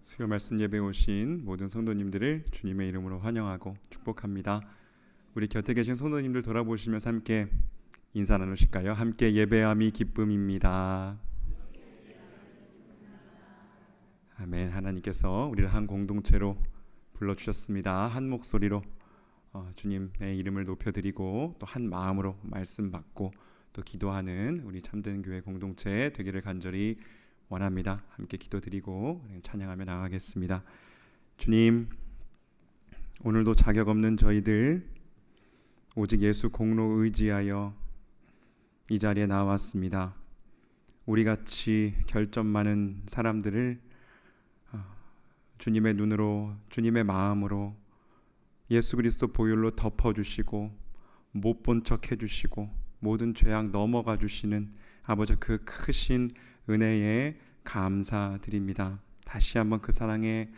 수요 말씀 예배에 오신 모든 성도님들을 주님의 이름으로 환영하고 축복합니다. 우리 곁에 계신 성도님들 돌아보시면서 함께 인사 나누실까요? 함께 예배함이 기쁨입니다. 아멘. 하나님께서 우리를 한 공동체로 불러주셨습니다. 한 목소리로 주님의 이름을 높여드리고 또 한 마음으로 말씀 받고 또 기도하는 우리 참된 교회 공동체 되기를 간절히 원합니다. 함께 기도드리고 찬양하며 나가겠습니다. 주님, 오늘도 자격 없는 저희들 오직 예수 공로 의지하여 이 자리에 나왔습니다. 우리같이 결점 많은 사람들을 주님의 눈으로, 주님의 마음으로 예수 그리스도 보혈로 덮어주시고 못 본 척 해주시고 모든 죄악 넘어가 주시는 아버지 그 크신 은혜에 감사드립니다. 다시 한번 그 사랑에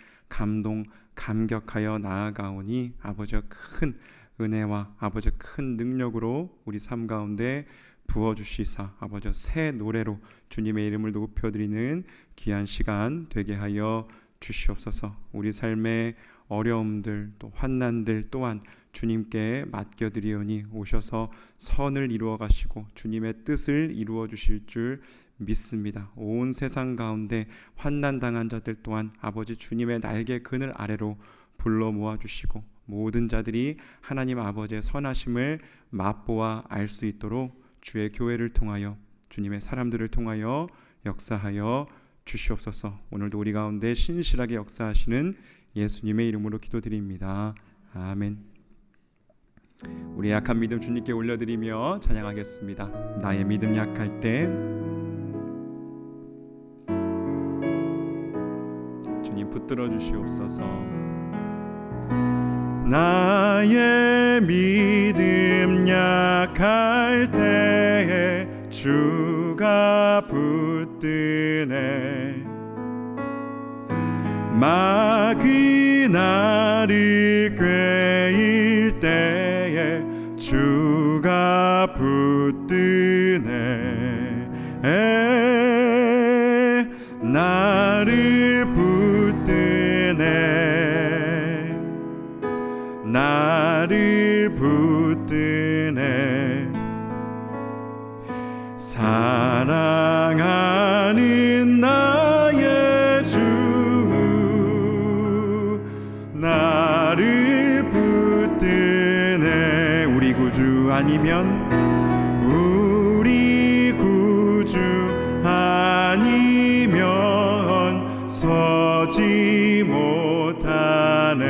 감격하여 나아가오니 아버지의 큰 은혜와 아버지의 큰 능력으로 우리 삶 가운데 부어주시사 아버지의 새 노래로 주님의 이름을 높여드리는 귀한 시간 되게 하여 주시옵소서. 우리 삶의 어려움들 또 환난들 또한 주님께 맡겨드리오니 오셔서 선을 이루어 가시고 주님의 뜻을 이루어 주실 줄 믿습니다. 온 세상 가운데 환난 당한 자들 또한 아버지 주님의 날개 그늘 아래로 불러 모아 주시고 모든 자들이 하나님 아버지의 선하심을 맛보아 알 수 있도록 주의 교회를 통하여 주님의 사람들을 통하여 역사하여 주시옵소서. 오늘도 우리 가운데 신실하게 역사하시는 예수님의 이름으로 기도드립니다. 아멘. 우리 약한 믿음 주님께 올려드리며 찬양하겠습니다. 나의 믿음 약할 때 주님 붙들어 주시옵소서. 나의 믿음 약할 때에 주가 붙드네. 마귀 나를 꾀일 때에 주가 붙드네. 나를 붙드네. 나를 붙드네. 사랑하는 나의 주 나를 붙드네. 우리 구주 아니면 우리 구주 아니면 서지 못하네.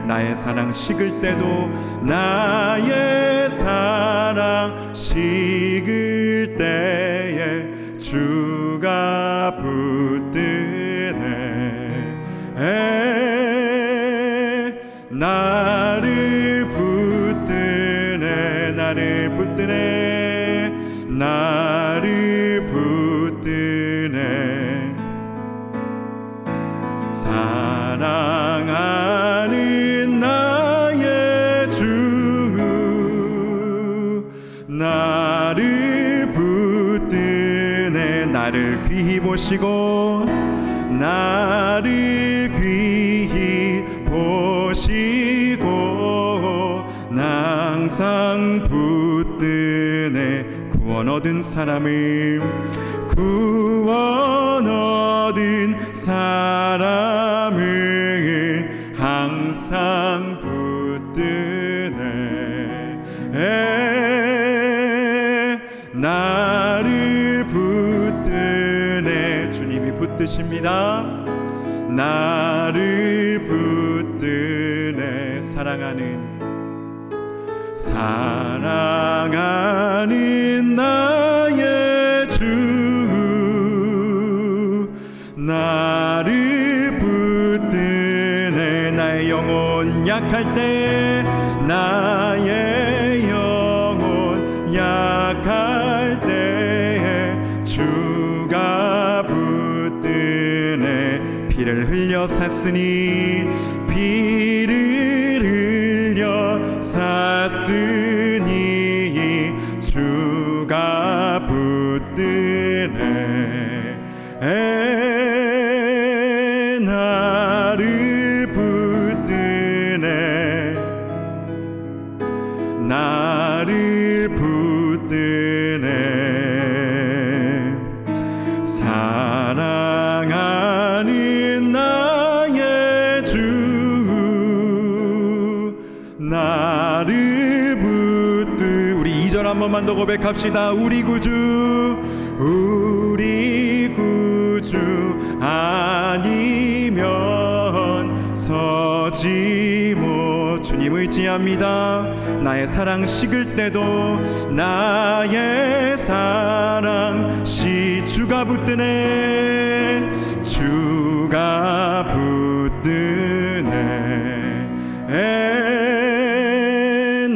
나의 사랑 식을 때도 나의 사랑 식을 때에 주가 붙드네. 나를 붙드네. 나를 붙드네. 나를 붙드네. 사랑하는 나의 주 나를 붙드네. 나를 귀히 보시고 나를 귀히 보시고 나 항상 붙드네. 구원 얻은 사람을 구원 얻은 사람을 항상 붙드네. 나를 붙드네. 주님이 붙드십니다. 나를 붙드네. 사랑하는 나의 주 나를 붙드네. 나의 영혼 약할 때 나의 영혼 약할 때 주가 붙드네. 피를 흘려 샀으니 피를 흘려 샀으니 주가 붙드네. 붙드네. 사랑하는 나의 주 나를 붙드. 우리 2절 한 번만 더 고백합시다. 우리 구주 아니면 서지 못. 주님 의지합니다. 나의 사랑 식을 때도 나의 사랑 시 주가 붙드네. 주가 붙드네.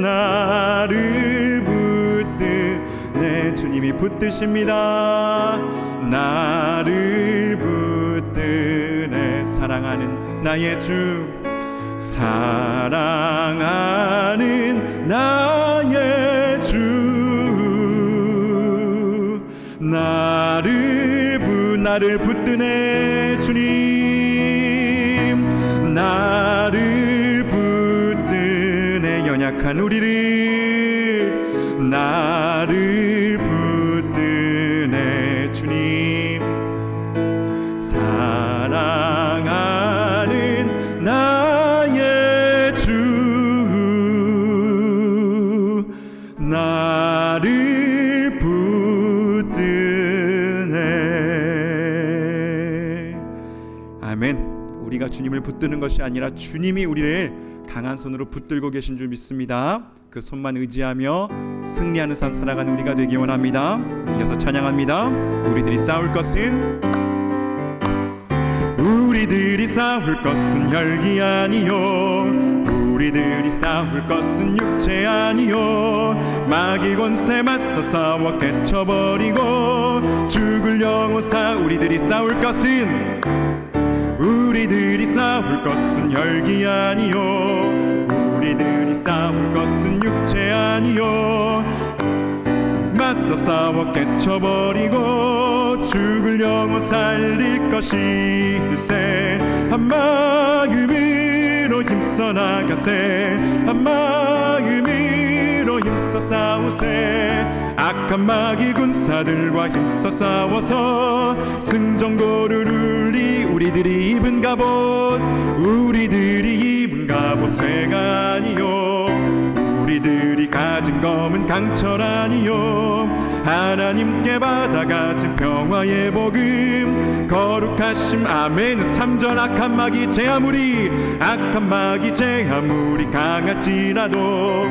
나를 붙드네. 주님이 붙드십니다. 나를 붙드네. 사랑하는 나의 주 사랑하는 나의 주 나를 붙드네. 주님 나를 붙드네. 연약한 우리를 나를 붙드네. 주님 사랑하는 나의 주 나를 붙드네. 아멘. 우리가 주님을 붙드는 것이 아니라 주님이 우리를 강한 손으로 붙들고 계신 줄 믿습니다. 그 손만 의지하며 승리하는 삶 살아가는 우리가 되기 원합니다. 이어서 찬양합니다. 우리들이 싸울 것은 혈기 아니요. 우리들이 싸울 것은 육체 아니요. 마귀 권세 맞서 싸워 깨쳐버리고 죽을 영혼사. 우리들이 싸울 것은 혈기 아니요. 우리들이 싸울 것은 육체 아니요. 맞서 싸워 깨쳐버리고 죽을 영혼 살릴 것일세. 한 마음으로 힘써 나가세. 한 마음으로 힘써 싸우세. 악한 마귀 군사들과 힘써 싸워서 승전고를 울리. 우리들이 입은 갑옷 쇠가 아니요. 우리들이 가진 검은 강철 아니요. 하나님께 받아가진 평화의 복음 거룩하심. 아멘. 3절 악한 마귀 제 아무리 강할지라도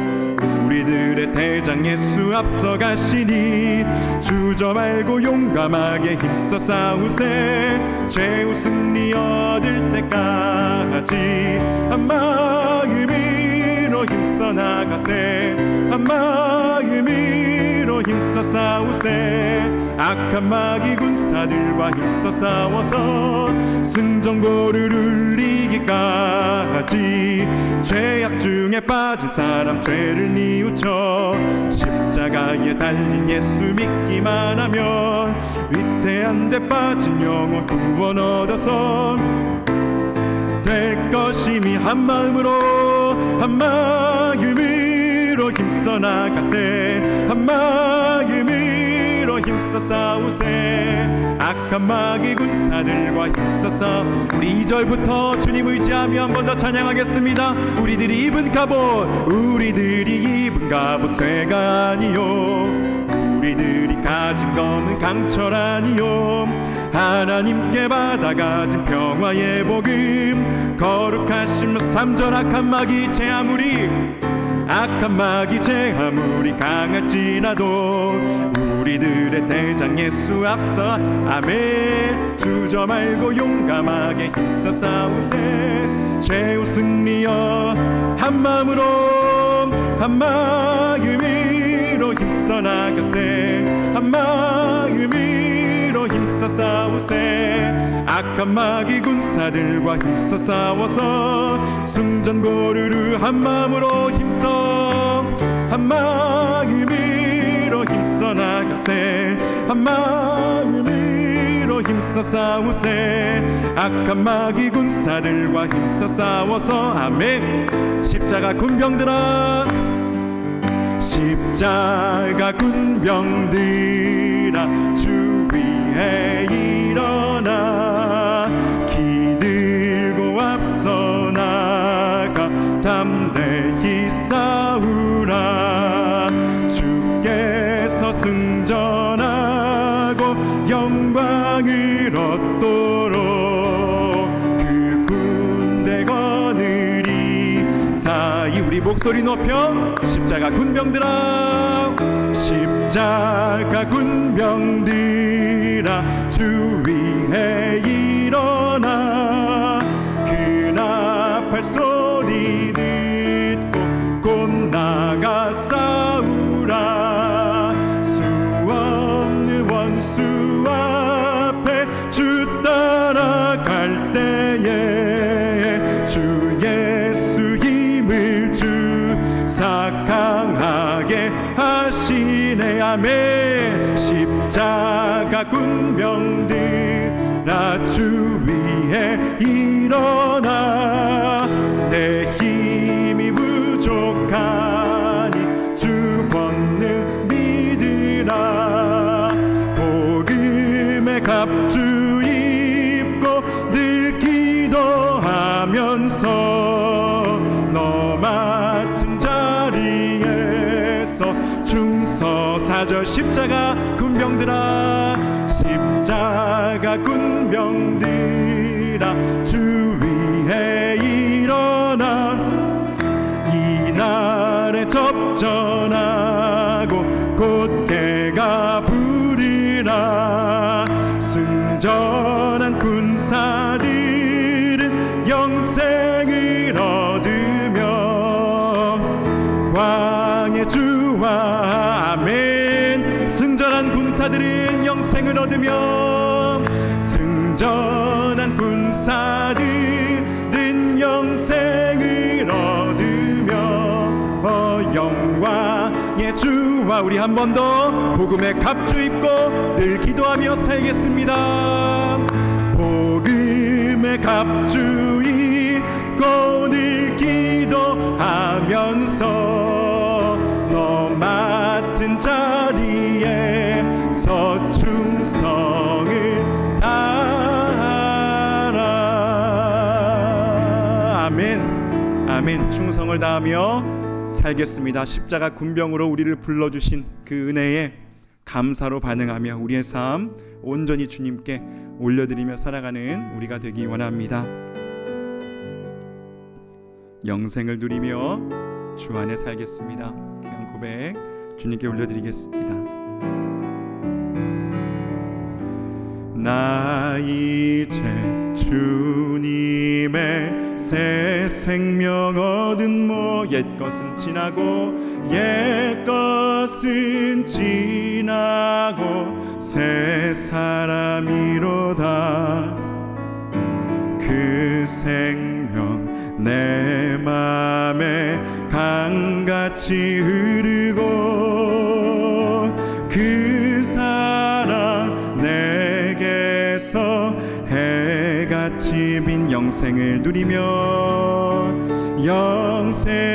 우리들의 대장 예수 앞서가시니 주저 말고 용감하게 힘써 싸우세. 최후 승리 얻을 때까지 한 마음으로 힘써 나가세. 한 마음으로 힘써 싸우세. 악한 마귀 군사들과 힘써 싸워서 승전고를 울리기까지. 죄악 중에 빠진 사람 죄를 뉘우쳐 십자가에 달린 예수 믿기만 하면 위태한 데 빠진 영혼 구원 얻어서 될 것이니 한 마음으로 힘써 나가세. 한 마음으로 힘써 싸우세. 악한 마귀 군사들과 힘써 싸우. 우리 2절부터 주님 의지하며 한 번 더 찬양하겠습니다. 우리들이 입은 갑옷 쇠가 아니요. 우리들이 가진 검은 강철 아니요. 하나님께 받아가진 평화의 복음 거룩하심. 3절 악한 마귀 제 아무리 강할지라도 우리들의 대장 예수 앞서. 아멘. 주저 말고 용감하게 힘써 싸우세. 최후 승리여 한 마음으로 힘써 나가세. 한 마음으로 힘써 싸우세. 악한 마귀 군사들과 힘써 싸워서 승전고르르 한 마음으로 힘써. 한 마음으로 힘써 나가세. 한 마음으로 힘써 싸우세. 악한 마귀 군사들과 힘써 싸워서. 아멘. 십자가 군병들아 십자가 군병들아 주 위에 일어나 기들고 앞서 나가 담대히 싸우라 주께서 승전하고 영광을 얻도록 그 군대 거느리 사이 우리 목소리 높여 십자가 군병들아 십자가 군병들아 주 위에 일어나 그 나팔 소리 듣고 곧 나가 싸우라 수 없는 원수 앞에 주 따라갈 때에 주 예수 힘을 주사 강하게 하시네 아멘 십자가 군병들아 주 위에 일어나 내 힘이 부족하니 주 권능 믿으라 복음의 갑주 입고 늘 기도하면서 너 맡은 자리에서 충서 4절 십자가 군병들아 십자가 군병들아 주 위에 일어나 이날에 접전하고 곧개가 부르라 승전한 군사들은 영생을 얻으며 왕의 주와 아멘 승전한 군사들은 영생을 얻으며 승전한 군사들은 영생을 얻으며 영광의 주와 우리 한 번 더 복음의 갑주 입고 늘 기도하며 살겠습니다 복음의 갑주 입고 늘 기도하면서 너 맡은 자리에서 충성을 다하라 아멘 아멘 충성을 다하며 살겠습니다 십자가 군병으로 우리를 불러주신 그 은혜에 감사로 반응하며 우리의 삶 온전히 주님께 올려드리며 살아가는 우리가 되기 원합니다 영생을 누리며 주 안에 살겠습니다 귀한 고백 주님께 올려드리겠습니다 나 이제 주님의 새 생명 얻은 옛것은 지나고 옛것은 지나고 새 사람이로다 그 생명 내 맘에 강같이 흐르고 그 사랑 내게서 해같이 빈 영생을 누리며 영생을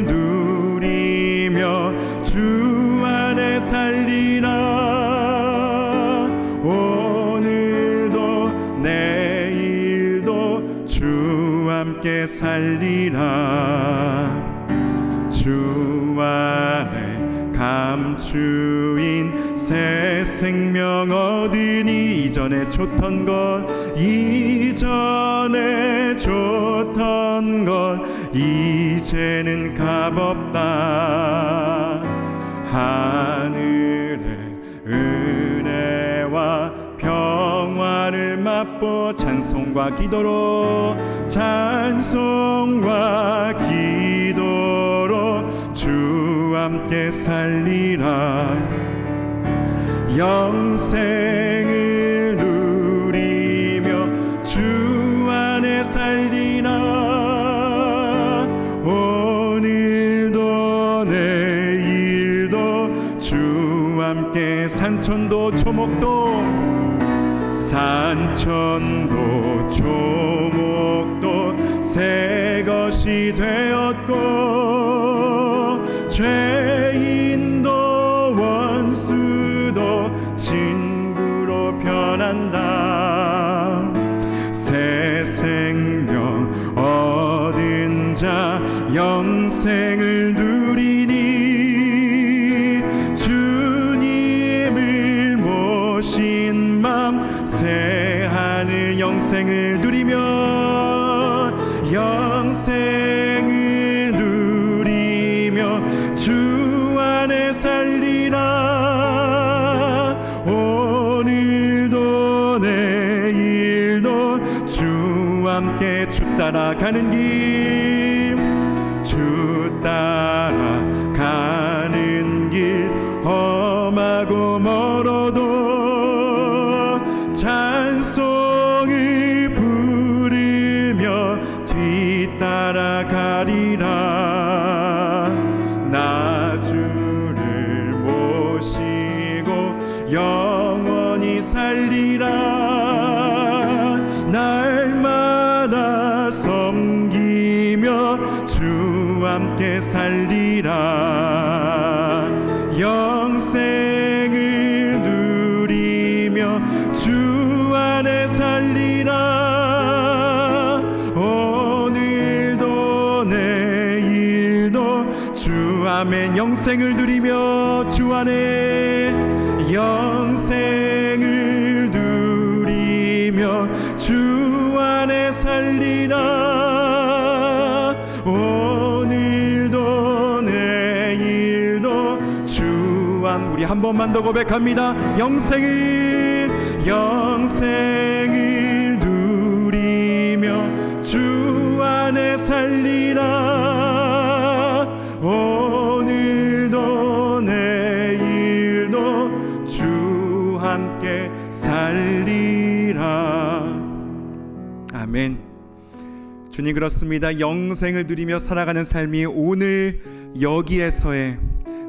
누리며 주 안에 살리라 오늘도 내일도 주 함께 살리라 주 안에 감추인 새 생명 얻으니 이전에 좋던 것 이전에 좋던 것 이제는 값없다 하늘의 은혜와 평화를 맛보 찬송과 기도로 주 함께 살리라 영생을 누리며 주 안에 살리라 오늘도 내일도 주 함께 산천도 초목도 새 것이 되었고 죄인도 원수도 친구로 변한다. 새 생명 얻은 자 영생을 누리니 주님을 모신 맘 새 하늘 영생을 누리며 영생을 누리며 주 안에 살리라. 오늘도 내일도 주 함께 주 따라가는 길, 주 따라가는 길 험하고 멀어도 찬송을 부르며 뒤따라가리라. 나 주를 모시고 영원히 살리라. 날마다 섬기며 주 함께 살리라. 영생을 누리며 주 안에 살리라. 오늘도 내일도 주 아멘. 영생을 누리며 주 안에 영생을 누리며 주 안에 살리라. 오늘도 내일도 주 안. 우리 한 번만 더 고백합니다. 영생을 누리며 주 안에 살리라. 오늘도 내일도 주 함께 살리라. 아멘. 주님, 그렇습니다. 영생을 누리며 살아가는 삶이 오늘 여기에서의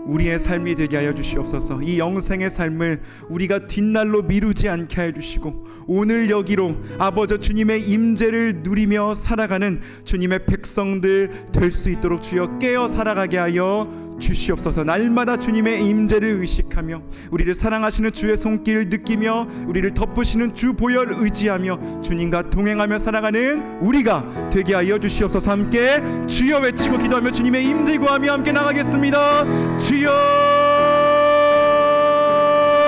우리의 삶이 되게 하여 주시옵소서. 이 영생의 삶을 우리가 뒷날로 미루지 않게 하여 주시고 오늘 여기로 아버지 주님의 임재를 누리며 살아가는 주님의 백성들 될 수 있도록 주여 깨어 살아가게 하여 주시옵소서. 날마다 주님의 임재를 의식하며 우리를 사랑하시는 주의 손길을 느끼며 우리를 덮으시는 주 보혈 의지하며 주님과 동행하며 살아가는 우리가 되게 하여 주시옵소서. 함께 주여 외치고 기도하며 주님의 임재 구하며 함께 나가겠습니다. 주여.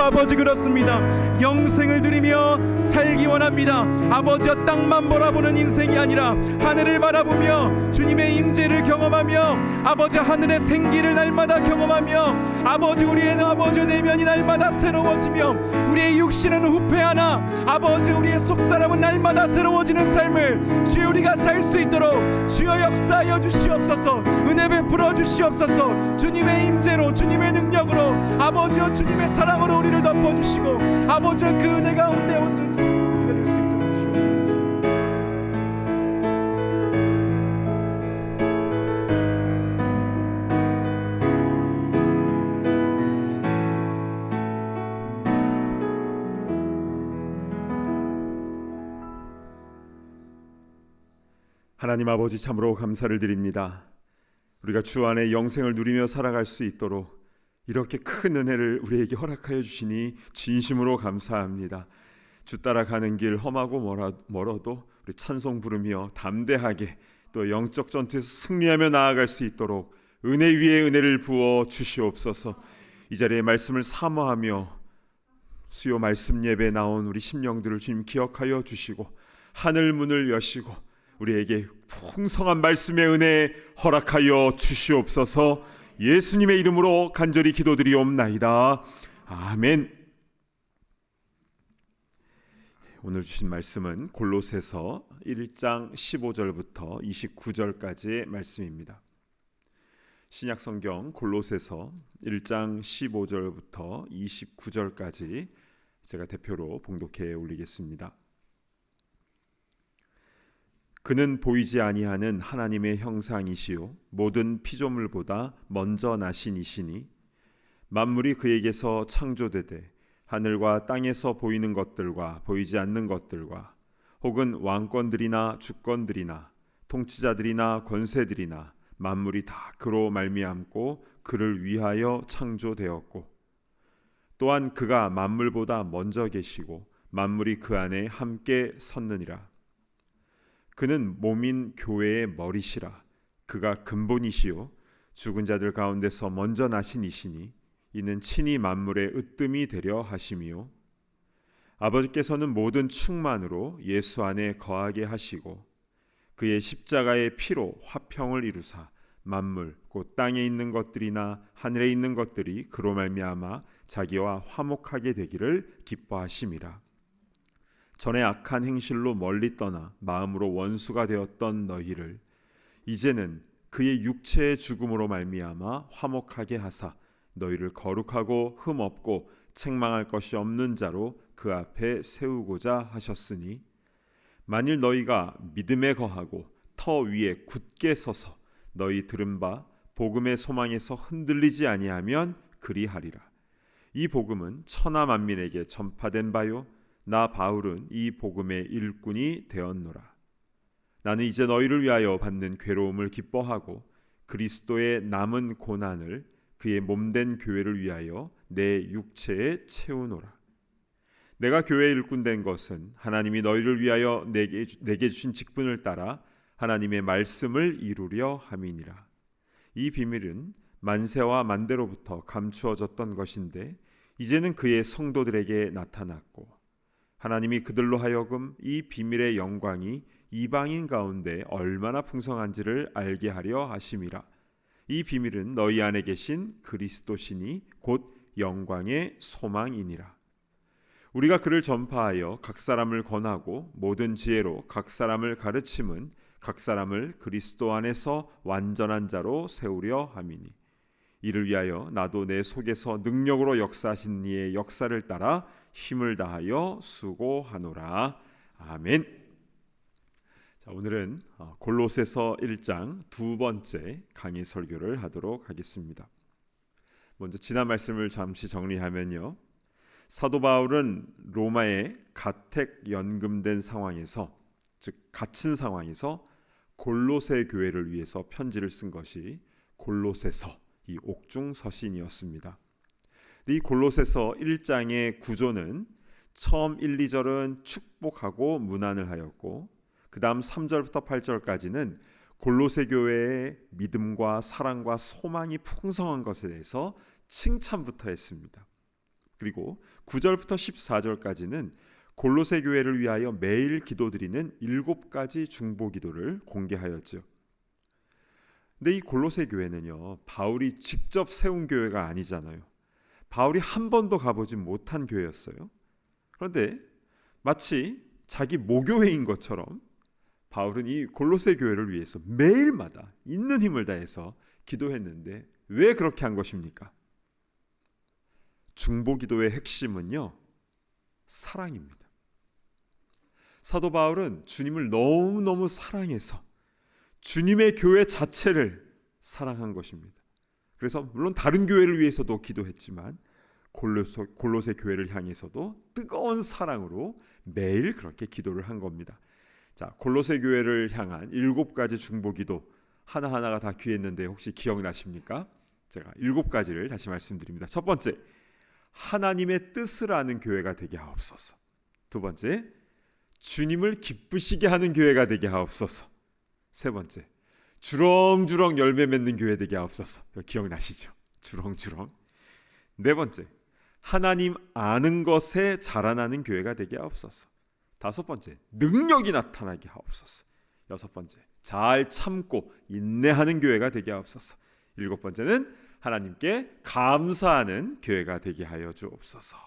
아버지, 그렇습니다. 영생을 누리며 살기 원합니다. 아버지여, 땅만 바라보는 인생이 아니라 하늘을 바라보며 주님의 임재를 경험하며 아버지 하늘의 생기를 날마다 경험하며 아버지 우리의 아버지 내면이 날마다 새로워지며 우리의 육신은 후패하나 아버지 우리의 속사람은 날마다 새로워지는 삶을 주여 우리가 살 수 있도록 주여 역사하여 주시옵소서. 은혜 베풀어 주시옵소서. 주님의 임재로 주님의 능력으로 아버지여 주님의 사랑으로 우리를 덮어주시고 아버지여 그 은혜 가운데 온전히 우리가 될 수 있도록 주시옵소서. 하나님 아버지, 참으로 감사를 드립니다. 우리가 주 안에 영생을 누리며 살아갈 수 있도록 이렇게 큰 은혜를 우리에게 허락하여 주시니 진심으로 감사합니다. 주 따라가는 길 험하고 멀어도 우리 찬송 부르며 담대하게 또 영적 전투에서 승리하며 나아갈 수 있도록 은혜 위에 은혜를 부어 주시옵소서. 이 자리에 말씀을 사모하며 수요 말씀 예배에 나온 우리 심령들을 주님 기억하여 주시고 하늘 문을 여시고 우리에게 풍성한 말씀의 은혜 허락하여 주시옵소서. 예수님의 이름으로 간절히 기도드리옵나이다. 아멘. 오늘 주신 말씀은 골로새서 1장 15절부터 29절까지의 말씀입니다. 신약성경 골로새서 1장 15절부터 29절까지 제가 대표로 봉독해 올리겠습니다. 그는 보이지 아니하는 하나님의 형상이시요 모든 피조물보다 먼저 나신 이시니 만물이 그에게서 창조되되 하늘과 땅에서 보이는 것들과 보이지 않는 것들과 혹은 왕권들이나 주권들이나 통치자들이나 권세들이나 만물이 다 그로 말미암고 그를 위하여 창조되었고 또한 그가 만물보다 먼저 계시고 만물이 그 안에 함께 섰느니라. 그는 몸인 교회의 머리시라. 그가 근본이시요 죽은 자들 가운데서 먼저 나신 이시니 이는 친히 만물의 으뜸이 되려 하심이요 아버지께서는 모든 충만으로 예수 안에 거하게 하시고 그의 십자가의 피로 화평을 이루사 만물 곧 땅에 있는 것들이나 하늘에 있는 것들이 그로 말미암아 자기와 화목하게 되기를 기뻐하심이라. 전에 악한 행실로 멀리 떠나 마음으로 원수가 되었던 너희를 이제는 그의 육체의 죽음으로 말미암아 화목하게 하사 너희를 거룩하고 흠 없고 책망할 것이 없는 자로 그 앞에 세우고자 하셨으니 만일 너희가 믿음에 거하고 터 위에 굳게 서서 너희 들은 바 복음의 소망에서 흔들리지 아니하면 그리하리라. 이 복음은 천하 만민에게 전파된 바요 나 바울은 이 복음의 일꾼이 되었노라. 나는 이제 너희를 위하여 받는 괴로움을 기뻐하고 그리스도의 남은 고난을 그의 몸된 교회를 위하여 내 육체에 채우노라. 내가 교회의 일꾼 된 것은 하나님이 너희를 위하여 내게 주신 직분을 따라 하나님의 말씀을 이루려 함이니라. 이 비밀은 만세와 만대로부터 감추어졌던 것인데 이제는 그의 성도들에게 나타났고 하나님이 그들로 하여금 이 비밀의 영광이 이방인 가운데 얼마나 풍성한지를 알게 하려 하심이라. 이 비밀은 너희 안에 계신 그리스도시니 곧 영광의 소망이니라. 우리가 그를 전파하여 각 사람을 권하고 모든 지혜로 각 사람을 가르침은 각 사람을 그리스도 안에서 완전한 자로 세우려 함이니 이를 위하여 나도 내 속에서 능력으로 역사하신 이의 역사를 따라 힘을 다하여 수고하노라. 아멘. 자, 오늘은 골로새서 1장 두 번째 강의 설교를 하도록 하겠습니다. 먼저 지난 말씀을 잠시 정리하면요. 사도 바울은 로마에 가택 연금된 상황에서 즉 갇힌 상황에서 골로새 교회를 위해서 편지를 쓴 것이 골로새서 이 옥중 서신이었습니다. 이 골로새서 1장의 구조는 처음 1, 2절은 축복하고 문안을 하였고 그 다음 3절부터 8절까지는 골로새 교회의 믿음과 사랑과 소망이 풍성한 것에 대해서 칭찬부터 했습니다. 그리고 9절부터 14절까지는 골로새 교회를 위하여 매일 기도드리는 7가지 중보기도를 공개하였죠. 근데 이 골로새 교회는요, 바울이 직접 세운 교회가 아니잖아요. 바울이 한 번도 가보지 못한 교회였어요. 그런데 마치 자기 모교회인 것처럼 바울은 이 골로새 교회를 위해서 매일마다 있는 힘을 다해서 기도했는데 왜 그렇게 한 것입니까? 중보기도의 핵심은요, 사랑입니다. 사도 바울은 주님을 너무너무 사랑해서 주님의 교회 자체를 사랑한 것입니다. 그래서 물론 다른 교회를 위해서도 기도했지만 골로새 교회를 향해서도 뜨거운 사랑으로 매일 그렇게 기도를 한 겁니다. 자, 골로새 교회를 향한 7가지 중보기도 하나하나가 다 귀했는데 혹시 기억나십니까? 제가 7가지를 다시 말씀드립니다. 첫 번째, 하나님의 뜻을 아는 교회가 되게 하옵소서. 두 번째, 주님을 기쁘시게 하는 교회가 되게 하옵소서. 세 번째, 주렁주렁 열매 맺는 교회 되게 하옵소서. 기억나시죠? 주렁주렁. 네 번째, 하나님 아는 것에 자라나는 교회가 되게 하옵소서. 다섯 번째, 능력이 나타나게 하옵소서. 여섯 번째, 잘 참고 인내하는 교회가 되게 하옵소서. 일곱 번째는 하나님께 감사하는 교회가 되게 하여 주옵소서.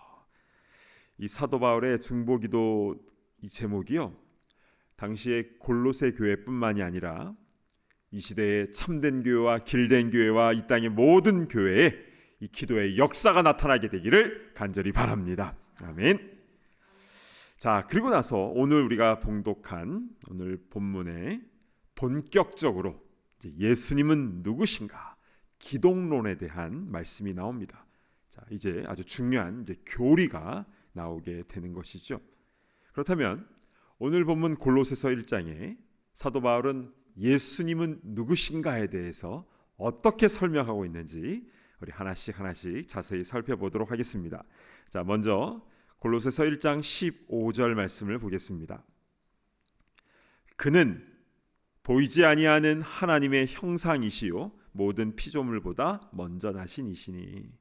이 사도 바울의 중보기도 이 제목이요, 당시의 골로새 교회뿐만이 아니라 이 시대의 참된 교회와 길된 교회와 이 땅의 모든 교회에 이 기도의 역사가 나타나게 되기를 간절히 바랍니다. 아멘. 자, 그리고 나서 오늘 우리가 봉독한 오늘 본문에 본격적으로 예수님은 누구신가 기독론에 대한 말씀이 나옵니다. 자, 이제 아주 중요한 교리가 나오게 되는 것이죠. 그렇다면 오늘 본문 골로새서 1장에 사도 바울은 예수님은 누구신가에 대해서 어떻게 설명하고 있는지 우리 하나씩 자세히 살펴보도록 하겠습니다. 자, 먼저 골로새서 1장 15절 말씀을 보겠습니다. 그는 보이지 아니하는 하나님의 형상이시요 모든 피조물보다 먼저 나신 이시니.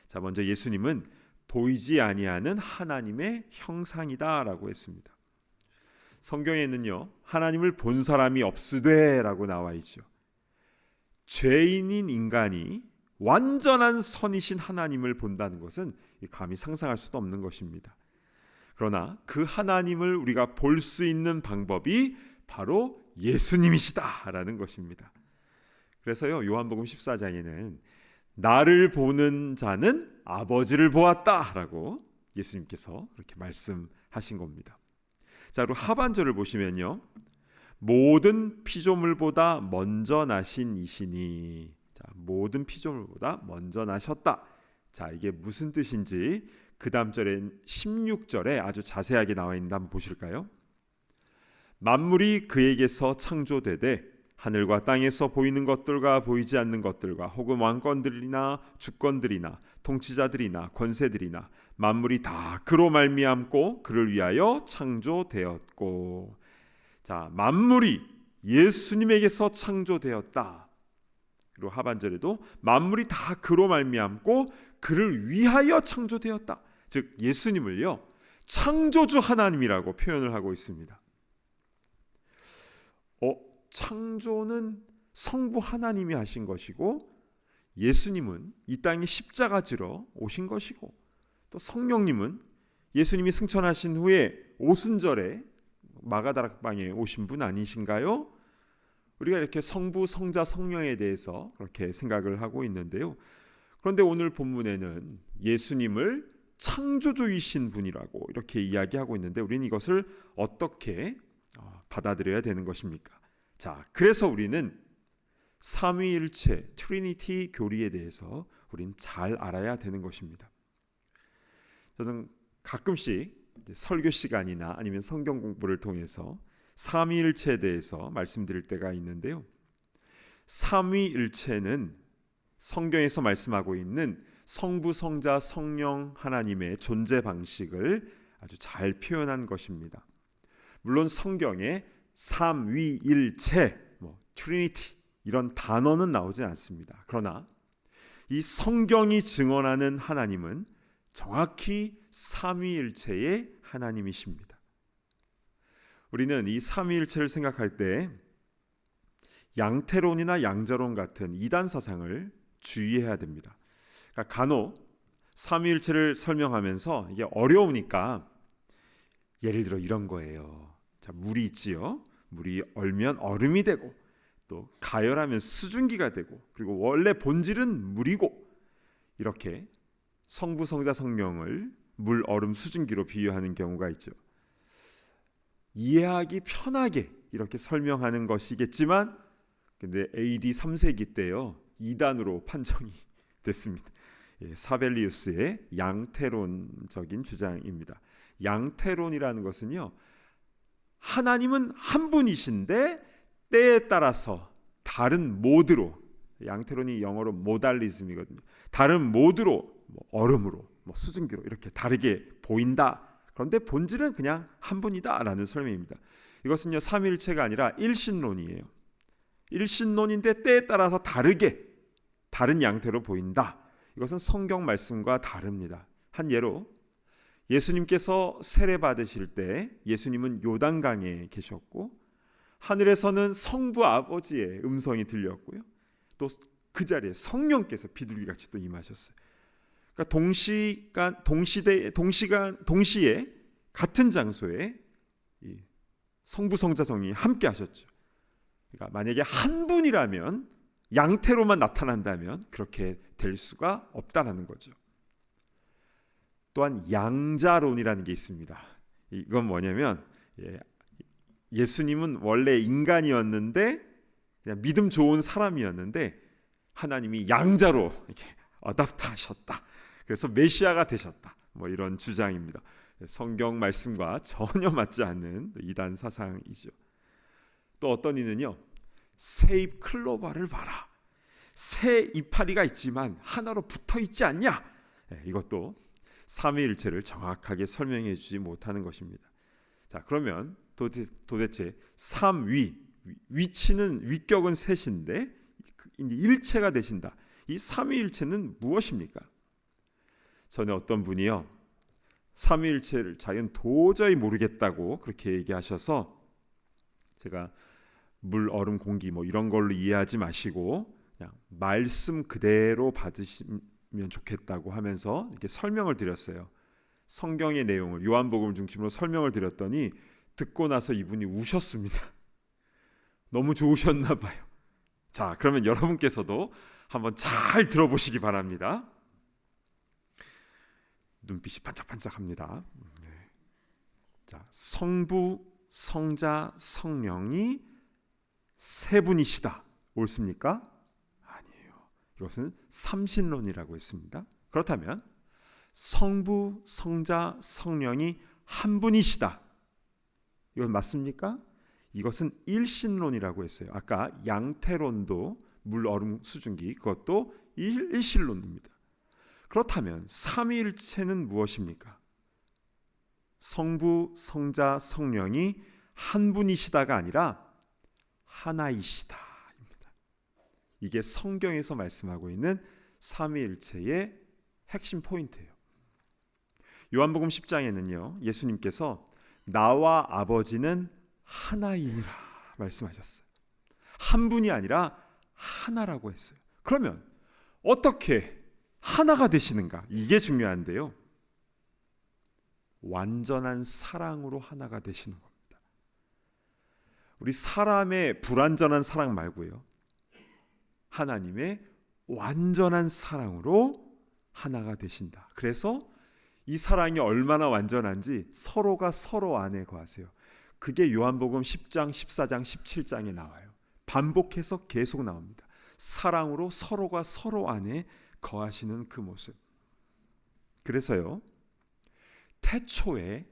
자, 먼저 예수님은 보이지 아니하는 하나님의 형상이다라고 했습니다. 성경에는요, 하나님을 본 사람이 없으되라고 나와 있죠. 죄인인 인간이 완전한 선이신 하나님을 본다는 것은 감히 상상할 수도 없는 것입니다. 그러나 그 하나님을 우리가 볼 수 있는 방법이 바로 예수님이시다라는 것입니다. 그래서요, 요한복음 14장에는 나를 보는 자는 아버지를 보았다라고 예수님께서 그렇게 말씀하신 겁니다. 자, 그리고 하반절을 보시면요, 모든 피조물보다 먼저 나신 이시니. 자, 모든 피조물보다 먼저 나셨다. 자, 이게 무슨 뜻인지 그 다음 절에 16절에 아주 자세하게 나와 있는데 한번 보실까요? 만물이 그에게서 창조되되 하늘과 땅에서 보이는 것들과 보이지 않는 것들과 혹은 왕권들이나 주권들이나 통치자들이나 권세들이나 만물이 다 그로 말미암고 그를 위하여 창조되었고. 자, 만물이 예수님에게서 창조되었다. 그리고 하반절에도 만물이 다 그로 말미암고 그를 위하여 창조되었다. 즉 예수님을요, 창조주 하나님이라고 표현을 하고 있습니다. 창조는 성부 하나님이 하신 것이고, 예수님은 이 땅에 십자가 지러 오신 것이고, 또 성령님은 예수님이 승천하신 후에 오순절에 마가다락방에 오신 분 아니신가요? 우리가 이렇게 성부, 성자, 성령에 대해서 그렇게 생각을 하고 있는데요. 그런데 오늘 본문에는 예수님을 창조주이신 분이라고 이렇게 이야기하고 있는데, 우리는 이것을 어떻게 받아들여야 되는 것입니까? 자, 그래서 우리는 삼위일체 트리니티 교리에 대해서 우리는 잘 알아야 되는 것입니다. 저는 가끔씩 설교 시간이나 아니면 성경 공부를 통해서 삼위일체에 대해서 말씀드릴 때가 있는데요. 삼위일체는 성경에서 말씀하고 있는 성부, 성자, 성령 하나님의 존재 방식을 아주 잘 표현한 것입니다. 물론 성경에 삼위일체, 트리니티 이런 단어는 나오지 않습니다. 그러나 이 성경이 증언하는 하나님은 정확히 삼위일체의 하나님이십니다. 우리는 이 삼위일체를 생각할 때 양태론이나 양자론 같은 이단 사상을 주의해야 됩니다. 그러니까 간혹 삼위일체를 설명하면서 이게 어려우니까 예를 들어 이런 거예요. 자, 물이 있지요. 물이 얼면 얼음이 되고, 또 가열하면 수증기가 되고, 그리고 원래 본질은 물이고, 이렇게 성부, 성자, 성령을 물, 얼음, 수증기로 비유하는 경우가 있죠. 이해하기 편하게 이렇게 설명하는 것이겠지만, 근데 AD 3세기 때요, 이단으로 판정이 됐습니다. 사벨리우스의 양태론적인 주장입니다. 양태론이라는 것은요, 하나님은 한 분이신데 때에 따라서 다른 모드로, 양태론이 영어로 모달리즘이거든요. 다른 모드로, 얼음으로, 수증기로 이렇게 다르게 보인다. 그런데 본질은 그냥 한 분이다라는 설명입니다. 이것은요, 삼위일체가 아니라 일신론이에요. 일신론인데 때에 따라서 다르게 다른 양태로 보인다. 이것은 성경 말씀과 다릅니다. 한 예로 예수님께서 세례 받으실 때 예수님은 요단강에 계셨고, 하늘에서는 성부 아버지의 음성이 들렸고요, 또 그 자리에 성령께서 비둘기같이 또 임하셨어요. 그러니까 동시에 같은 장소에 이 성부, 성자, 성령이 함께 하셨죠. 그러니까 만약에 한 분이라면, 양태로만 나타난다면 그렇게 될 수가 없다라는 거죠. 또한 양자론이라는 게 있습니다. 이건 뭐냐면, 예수님은 원래 인간이었는데 그냥 믿음 좋은 사람이었는데 하나님이 양자로 이렇게 어답트하셨다. 그래서 메시아가 되셨다. 이런 주장입니다. 성경 말씀과 전혀 맞지 않는 이단 사상이죠. 또 어떤 이는요, 새잎 클로바를 봐라. 새 이파리가 있지만 하나로 붙어 있지 않냐? 이것도 삼위일체를 정확하게 설명해 주지 못하는 것입니다. 자, 그러면 도대체 위치는 위격은 셋인데 이제 일체가 되신다. 이 삼위일체는 무엇입니까? 전에 어떤 분이요, 삼위일체를 자기는 도저히 모르겠다고 그렇게 얘기하셔서 제가 물, 얼음, 공기 뭐 이런 걸로 이해하지 마시고 그냥 말씀 그대로 받으시면 좋겠다고 하면서 이렇게 설명을 드렸어요. 성경의 내용을 요한복음을 중심으로 설명을 드렸더니 듣고 나서 이분이 우셨습니다. 너무 좋으셨나 봐요. 자, 그러면 여러분께서도 한번 잘 들어보시기 바랍니다. 눈빛이 반짝반짝합니다. 자, 성부, 성자, 성령이 세 분이시다. 옳습니까? 아니에요. 이것은 삼신론이라고 했습니다. 그렇다면 성부, 성자, 성령이 한 분이시다. 이건 맞습니까? 이것은 일신론이라고 했어요. 아까 양태론도 물, 얼음, 수증기 그것도 일신론입니다. 그렇다면 삼위일체는 무엇입니까? 성부, 성자, 성령이 한 분이시다가 아니라 하나이시다입니다. 이게 성경에서 말씀하고 있는 삼위일체의 핵심 포인트예요. 요한복음 10장에는요, 예수님께서 나와 아버지는 하나이니라 말씀하셨어요. 한 분이 아니라 하나라고 했어요. 그러면 어떻게 하나가 되시는가? 이게 중요한데요. 완전한 사랑으로 하나가 되시는 겁니다. 우리 사람의 불완전한 사랑 말고요, 하나님의 완전한 사랑으로 하나가 되신다. 그래서 이 사랑이 얼마나 완전한지 서로가 서로 안에 거하세요. 그게 요한복음 10장, 14장, 17장에 나와요. 반복해서 계속 나옵니다. 사랑으로 서로가 서로 안에 거하시는 그 모습. 그래서요, 태초에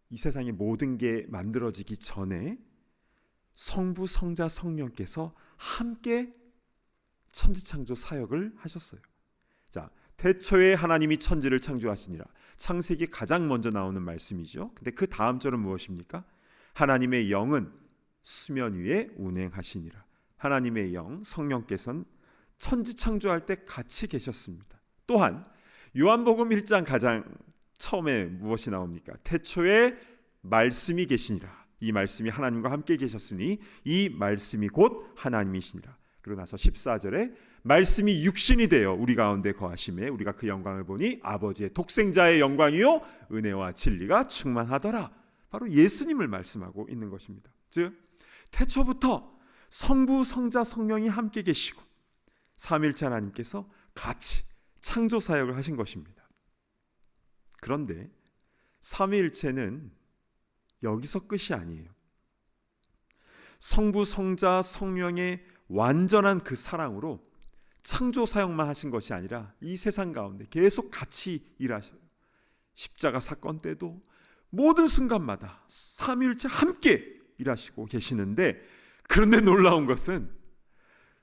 이 세상의 모든 게 만들어지기 전에 성부, 성자, 성령께서 함께 천지창조 사역을 하셨어요. 자, 태초에 하나님이 천지를 창조하시니라. 창세기 가장 먼저 나오는 말씀이죠. 근데 그 다음 절은 무엇입니까? 하나님의 영은 수면 위에 운행하시니라. 하나님의 영, 성령께서는 천지 창조할 때 같이 계셨습니다. 또한 요한복음 1장 가장 처음에 무엇이 나옵니까? 태초에 말씀이 계시니라. 이 말씀이 하나님과 함께 계셨으니 이 말씀이 곧 하나님이시니라. 그러고 나서 14절에 말씀이 육신이 되어 우리 가운데 거하심에 우리가 그 영광을 보니 아버지의 독생자의 영광이요 은혜와 진리가 충만하더라. 바로 예수님을 말씀하고 있는 것입니다. 즉 태초부터 성부, 성자, 성령이 함께 계시고 삼위일체 하나님께서 같이 창조 사역을 하신 것입니다. 그런데 삼위일체는 여기서 끝이 아니에요. 성부, 성자, 성령의 완전한 그 사랑으로 창조 사역만 하신 것이 아니라 이 세상 가운데 계속 같이 일하셔요. 십자가 사건 때도 모든 순간마다 삼위일체 함께 일하시고 계시는데, 그런데 놀라운 것은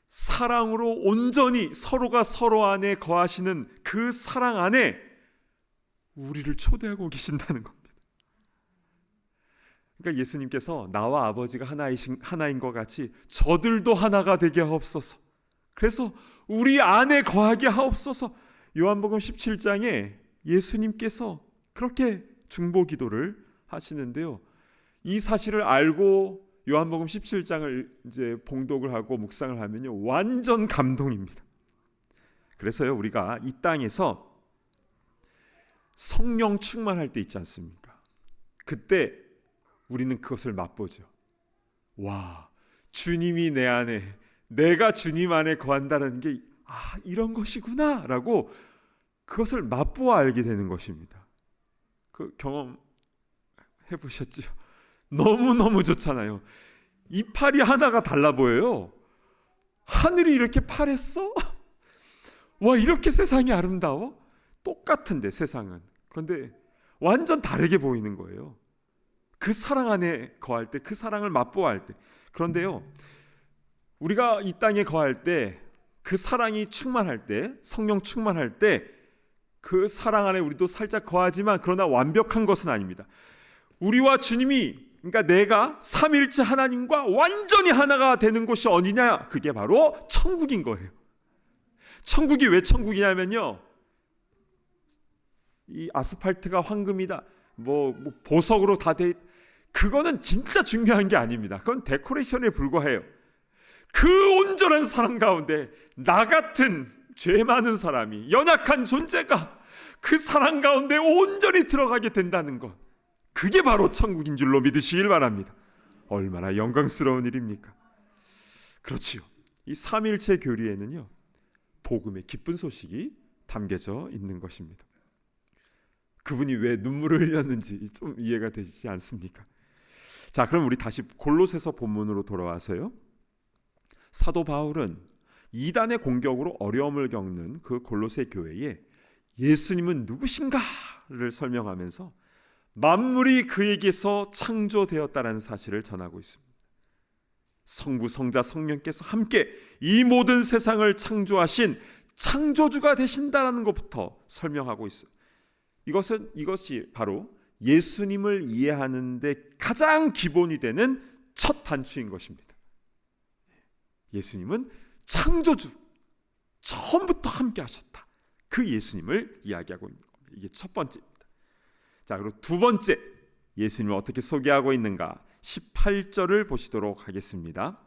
사랑으로 온전히 서로가 서로 안에 거하시는 그 사랑 안에 우리를 초대하고 계신다는 겁니다. 그러니까 예수님께서 나와 아버지가 하나인 것 같이 저들도 하나가 되게 하옵소서. 그래서 우리 안에 거하게 하옵소서. 요한복음 17장에 예수님께서 그렇게 중보기도를 하시는데요. 이 사실을 알고 요한복음 17장을 이제 봉독을 하고 묵상을 하면요, 완전 감동입니다. 그래서요, 우리가 이 땅에서 성령 충만할 때 있지 않습니까? 그때 우리는 그것을 맛보죠. 와, 주님이 내 안에, 내가 주님 안에 거한다는 게 이런 것이구나 라고 그것을 맛보아 알게 되는 것입니다. 그 경험 해보셨죠? 너무너무 좋잖아요. 이파리 하나가 달라 보여요. 하늘이 이렇게 파랬어? 와, 이렇게 세상이 아름다워? 똑같은데 세상은. 그런데 완전 다르게 보이는 거예요. 그 사랑 안에 거할 때, 그 사랑을 맛보아 할 때. 그런데요, 우리가 이 땅에 거할 때 그 사랑이 충만할 때, 성령 충만할 때 그 사랑 안에 우리도 살짝 거하지만 그러나 완벽한 것은 아닙니다. 우리와 주님이, 그러니까 내가 삼위일체 하나님과 완전히 하나가 되는 곳이 어디냐? 그게 바로 천국인 거예요. 천국이 왜 천국이냐면요, 이 아스팔트가 황금이다, 뭐 보석으로 다 돼, 그거는 진짜 중요한 게 아닙니다. 그건 데코레이션에 불과해요. 그 온전한 사랑 가운데 나 같은 죄 많은 사람이, 연약한 존재가 그 사랑 가운데 온전히 들어가게 된다는 것, 그게 바로 천국인 줄로 믿으시길 바랍니다. 얼마나 영광스러운 일입니까? 그렇지요. 이 삼위일체 교리에는요, 복음의 기쁜 소식이 담겨져 있는 것입니다. 그분이 왜 눈물을 흘렸는지 좀 이해가 되시지 않습니까? 자, 그럼 우리 다시 골로새서 본문으로 돌아와서요, 사도 바울은 이단의 공격으로 어려움을 겪는 그 골로새 교회에 예수님은 누구신가를 설명하면서 만물이 그에게서 창조되었다는 사실을 전하고 있습니다. 성부, 성자, 성령께서 함께 이 모든 세상을 창조하신 창조주가 되신다는 것부터 설명하고 있어요. 이것이 바로 예수님을 이해하는 데 가장 기본이 되는 첫 단추인 것입니다. 예수님은 창조주, 처음부터 함께 하셨다. 그 예수님을 이야기하고 있는 겁니다. 이게 첫 번째입니다. 자, 그리고 두 번째, 예수님을 어떻게 소개하고 있는가? 18절을 보시도록 하겠습니다.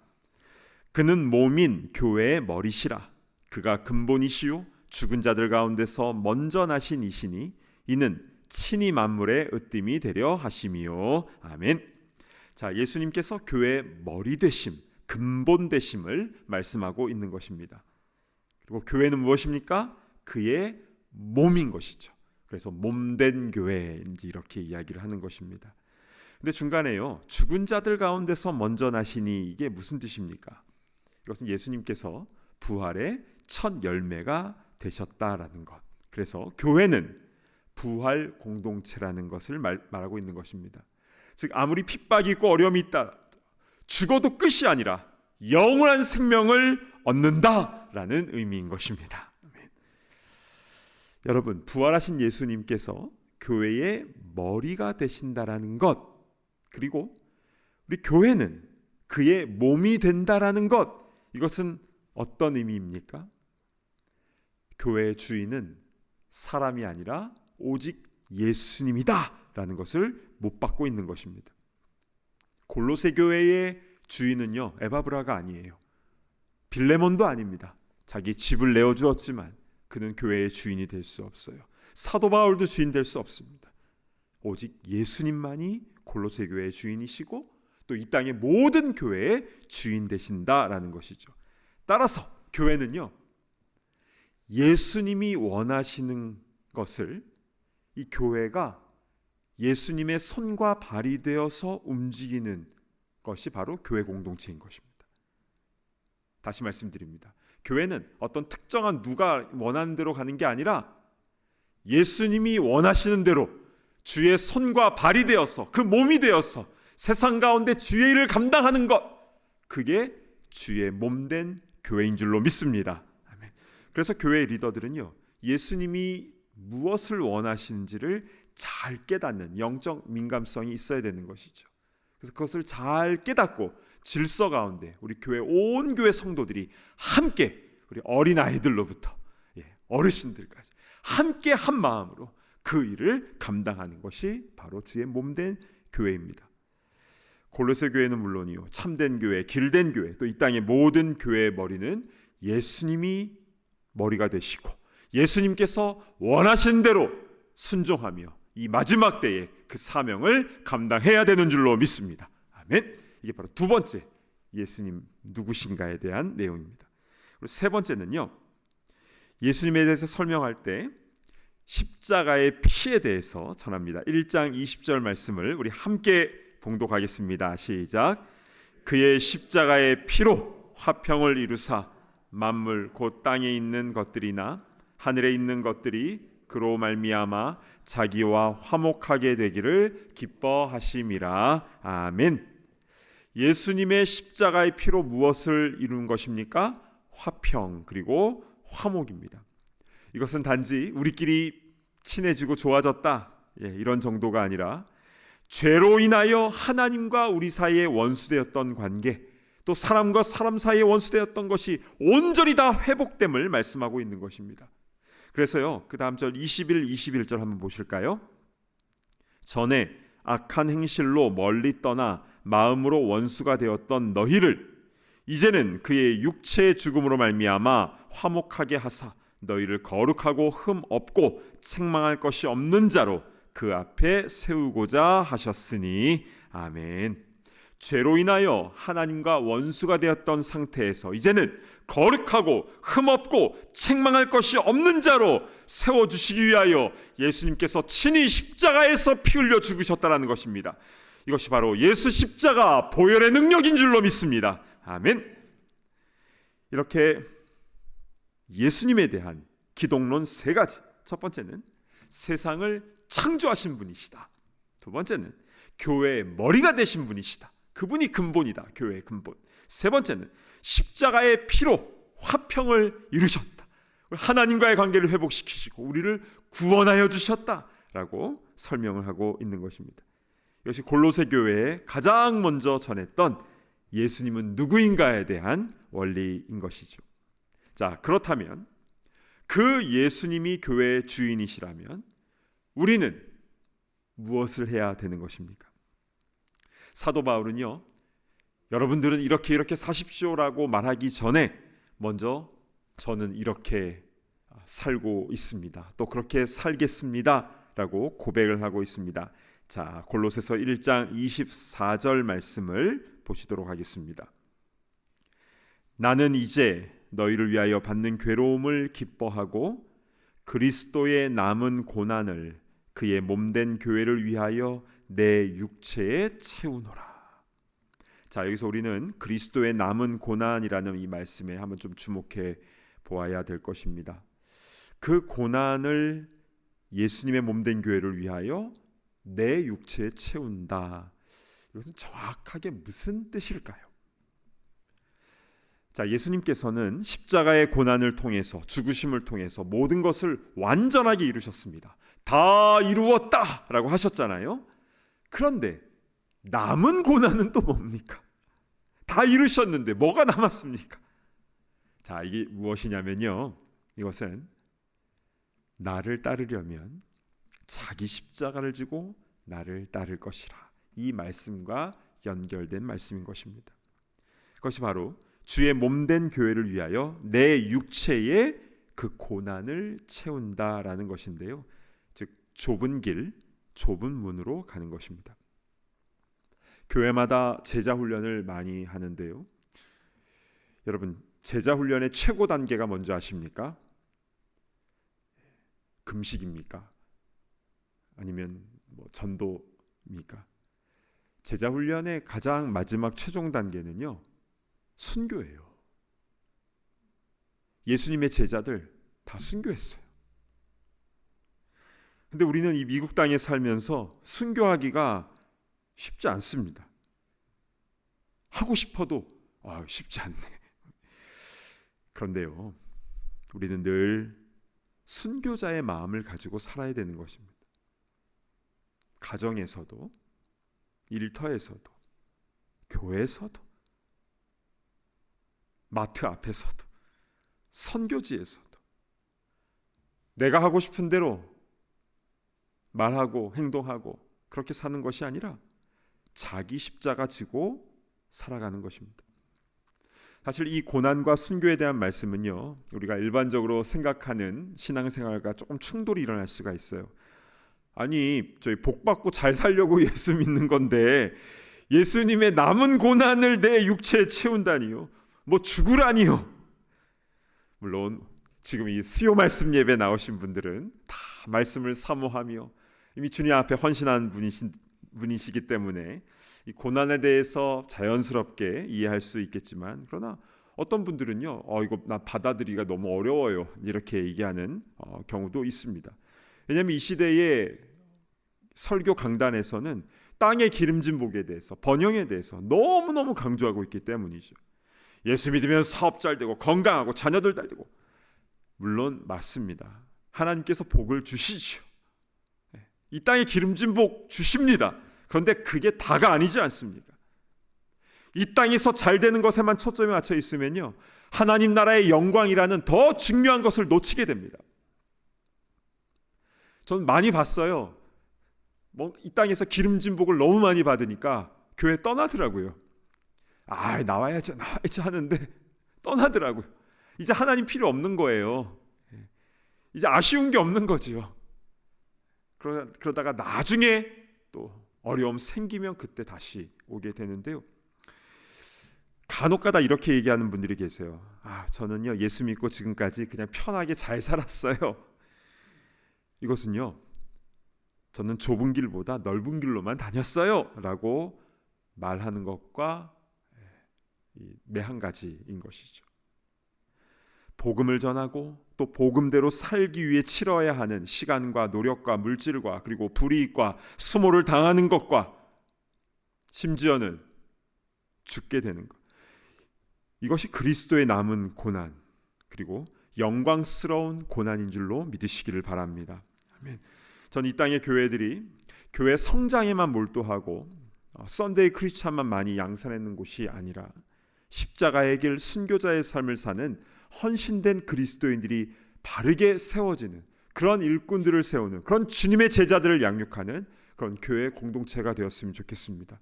그는 몸인 교회의 머리시라. 그가 근본이시요 죽은 자들 가운데서 먼저 나신 이시니 이는 친히 만물의 으뜸이 되려 하심이요. 아멘. 자, 예수님께서 교회의 머리 되심, 근본 되심을 말씀하고 있는 것입니다. 그리고 교회는 무엇입니까? 그의 몸인 것이죠. 그래서 몸된 교회인지 이렇게 이야기를 하는 것입니다. 근데 중간에요, 죽은 자들 가운데서 먼저 나시니, 이게 무슨 뜻입니까? 이것은 예수님께서 부활의 첫 열매가 되셨다라는 것. 그래서 교회는 부활 공동체라는 것을 말하고 있는 것입니다. 즉, 아무리 핍박이 있고 어려움이 있다, 죽어도 끝이 아니라 영원한 생명을 얻는다라는 의미인 것입니다. 아멘. 여러분, 부활하신 예수님께서 교회의 머리가 되신다라는 것, 그리고 우리 교회는 그의 몸이 된다라는 것, 이것은 어떤 의미입니까? 교회의 주인은 사람이 아니라 오직 예수님이다라는 것을 못 받고 있는 것입니다. 골로새 교회의 주인은요, 에바브라가 아니에요. 빌레몬도 아닙니다. 자기 집을 내어주었지만 그는 교회의 주인이 될 수 없어요. 사도 바울도 주인 될 수 없습니다. 오직 예수님만이 골로새 교회의 주인이시고 또 이 땅의 모든 교회의 주인 되신다라는 것이죠. 따라서 교회는요, 예수님이 원하시는 것을 이 교회가 예수님의 손과 발이 되어서 움직이는 것이 바로 교회 공동체인 것입니다. 다시 말씀드립니다. 교회는 어떤 특정한 누가 원하는 대로 가는 게 아니라 예수님이 원하시는 대로 주의 손과 발이 되어서, 그 몸이 되어서 세상 가운데 주의 일을 감당하는 것, 그게 주의 몸된 교회인 줄로 믿습니다. 아멘. 그래서 교회의 리더들은요, 예수님이 무엇을 원하시는지를 잘 깨닫는 영적 민감성이 있어야 되는 것이죠. 그래서 그것을 잘 깨닫고 질서 가운데 우리 교회, 온 교회 성도들이 함께, 우리 어린아이들로부터 어르신들까지 함께 한 마음으로 그 일을 감당하는 것이 바로 주의 몸된 교회입니다. 골로새 교회는 물론이요, 참된 교회, 길된 교회, 또 이 땅의 모든 교회의 머리는 예수님이 머리가 되시고 예수님께서 원하신 대로 순종하며 이 마지막 때에 그 사명을 감당해야 되는 줄로 믿습니다. 아멘. 이게 바로 두 번째, 예수님 누구신가에 대한 내용입니다. 그리고 세 번째는요, 예수님에 대해서 설명할 때 십자가의 피에 대해서 전합니다. 1장 20절 말씀을 우리 함께 봉독하겠습니다. 시작. 그의 십자가의 피로 화평을 이루사 만물 곧 땅에 있는 것들이나 하늘에 있는 것들이 그로 말미암아 자기와 화목하게 되기를 기뻐하심이라. 아멘. 예수님의 십자가의 피로 무엇을 이룬 것입니까? 화평 그리고 화목입니다. 이것은 단지 우리끼리 친해지고 좋아졌다 이런 정도가 아니라 죄로 인하여 하나님과 우리 사이에 원수되었던 관계, 또 사람과 사람 사이에 원수되었던 것이 온전히 다 회복됨을 말씀하고 있는 것입니다. 그래서요, 그 다음 절 20일, 21절 한번 보실까요? 전에 악한 행실로 멀리 떠나 마음으로 원수가 되었던 너희를 이제는 그의 육체의 죽음으로 말미암아 화목하게 하사 너희를 거룩하고 흠 없고 책망할 것이 없는 자로 그 앞에 세우고자 하셨으니 아멘. 죄로 인하여 하나님과 원수가 되었던 상태에서 이제는 거룩하고 흠없고 책망할 것이 없는 자로 세워주시기 위하여 예수님께서 친히 십자가에서 피 흘려 죽으셨다는 것입니다. 이것이 바로 예수 십자가 보혈의 능력인 줄로 믿습니다. 아멘. 이렇게 예수님에 대한 기독론 세 가지. 첫 번째는 세상을 창조하신 분이시다. 두 번째는 교회의 머리가 되신 분이시다. 그분이 근본이다. 교회의 근본. 세 번째는 십자가의 피로 화평을 이루셨다. 하나님과의 관계를 회복시키시고 우리를 구원하여 주셨다라고 설명을 하고 있는 것입니다. 이것이 골로새 교회에 가장 먼저 전했던 예수님은 누구인가에 대한 원리인 것이죠. 자, 그렇다면 그 예수님이 교회의 주인이시라면 우리는 무엇을 해야 되는 것입니까? 사도 바울은요, 여러분들은 이렇게 사십시오라고 말하기 전에 먼저 저는 이렇게 살고 있습니다. 또 그렇게 살겠습니다 라고 고백을 하고 있습니다. 자, 골로새서 1장 24절 말씀을 보시도록 하겠습니다. 나는 이제 너희를 위하여 받는 괴로움을 기뻐하고 그리스도의 남은 고난을 그의 몸된 교회를 위하여 내 육체에 채우노라. 자, 여기서 우리는 그리스도의 남은 고난이라는 이 말씀에 한번 좀 주목해 보아야 될 것입니다. 그 고난을 예수님의 몸된 교회를 위하여 내 육체에 채운다. 이것은 정확하게 무슨 뜻일까요? 자, 예수님께서는 십자가의 고난을 통해서 죽으심을 통해서 모든 것을 완전하게 이루셨습니다. 다 이루었다라고 하셨잖아요. 그런데 남은 고난은 또 뭡니까? 다 이루셨는데 뭐가 남았습니까? 자, 이게 무엇이냐면요, 이것은 나를 따르려면 자기 십자가를 지고 나를 따를 것이라, 이 말씀과 연결된 말씀인 것입니다. 그것이 바로 주의 몸된 교회를 위하여 내 육체에 그 고난을 채운다라는 것인데요, 즉 좁은 길, 좁은 문으로 가는 것입니다. 교회마다 제자 훈련을 많이 하는데요, 여러분 제자 훈련의 최고 단계가 뭔지 아십니까? 금식입니까? 아니면 전도입니까? 제자 훈련의 가장 마지막 최종 단계는요, 순교예요. 예수님의 제자들 다 순교했어요. 근데 우리는 이 미국 땅에 살면서 순교하기가 쉽지 않습니다. 하고 싶어도 쉽지 않네. 그런데요, 우리는 늘 순교자의 마음을 가지고 살아야 되는 것입니다. 가정에서도, 일터에서도, 교회에서도, 마트 앞에서도, 선교지에서도 내가 하고 싶은 대로 말하고 행동하고 그렇게 사는 것이 아니라 자기 십자가 지고 살아가는 것입니다. 사실 이 고난과 순교에 대한 말씀은요, 우리가 일반적으로 생각하는 신앙생활과 조금 충돌이 일어날 수가 있어요. 아니, 저희 복 받고 잘 살려고 예수 믿는 건데 예수님의 남은 고난을 내 육체에 채운다니요? 뭐 죽으라니요? 물론 지금 이 수요 말씀 예배 나오신 분들은 다 말씀을 사모하며 이미 주님 앞에 헌신한 분이시기 때문에 이 고난에 대해서 자연스럽게 이해할 수 있겠지만, 그러나 어떤 분들은요, 이거 나 받아들이기가 너무 어려워요, 이렇게 얘기하는 경우도 있습니다. 왜냐하면 이 시대의 설교 강단에서는 땅의 기름진 복에 대해서, 번영에 대해서 너무너무 강조하고 있기 때문이죠. 예수 믿으면 사업 잘 되고 건강하고 자녀들 잘 되고, 물론 맞습니다. 하나님께서 복을 주시죠. 이 땅에 기름진 복 주십니다. 그런데 그게 다가 아니지 않습니까? 이 땅에서 잘 되는 것에만 초점이 맞춰 있으면요, 하나님 나라의 영광이라는 더 중요한 것을 놓치게 됩니다. 전 많이 봤어요. 이 땅에서 기름진 복을 너무 많이 받으니까 교회 떠나더라고요. 나와야지 하는데 떠나더라고요. 이제 하나님 필요 없는 거예요. 이제 아쉬운 게 없는 거지요. 그러다가 나중에 또 어려움 생기면 그때 다시 오게 되는데요. 간혹가다 이렇게 얘기하는 분들이 계세요. 저는요, 예수 믿고 지금까지 그냥 편하게 잘 살았어요. 이것은요, 저는 좁은 길보다 넓은 길로만 다녔어요 라고 말하는 것과 매한 가지인 것이죠. 복음을 전하고 또 복음대로 살기 위해 치러야 하는 시간과 노력과 물질과 그리고 불이익과 수모를 당하는 것과 심지어는 죽게 되는 것, 이것이 그리스도의 남은 고난 그리고 영광스러운 고난인 줄로 믿으시기를 바랍니다. 아멘. 전 이 땅의 교회들이 교회 성장에만 몰두하고 썬데이 크리스찬만 많이 양산하는 곳이 아니라 십자가의 길 순교자의 삶을 사는 헌신된 그리스도인들이 바르게 세워지는 그런 일꾼들을 세우는 그런 주님의 제자들을 양육하는 그런 교회 공동체가 되었으면 좋겠습니다.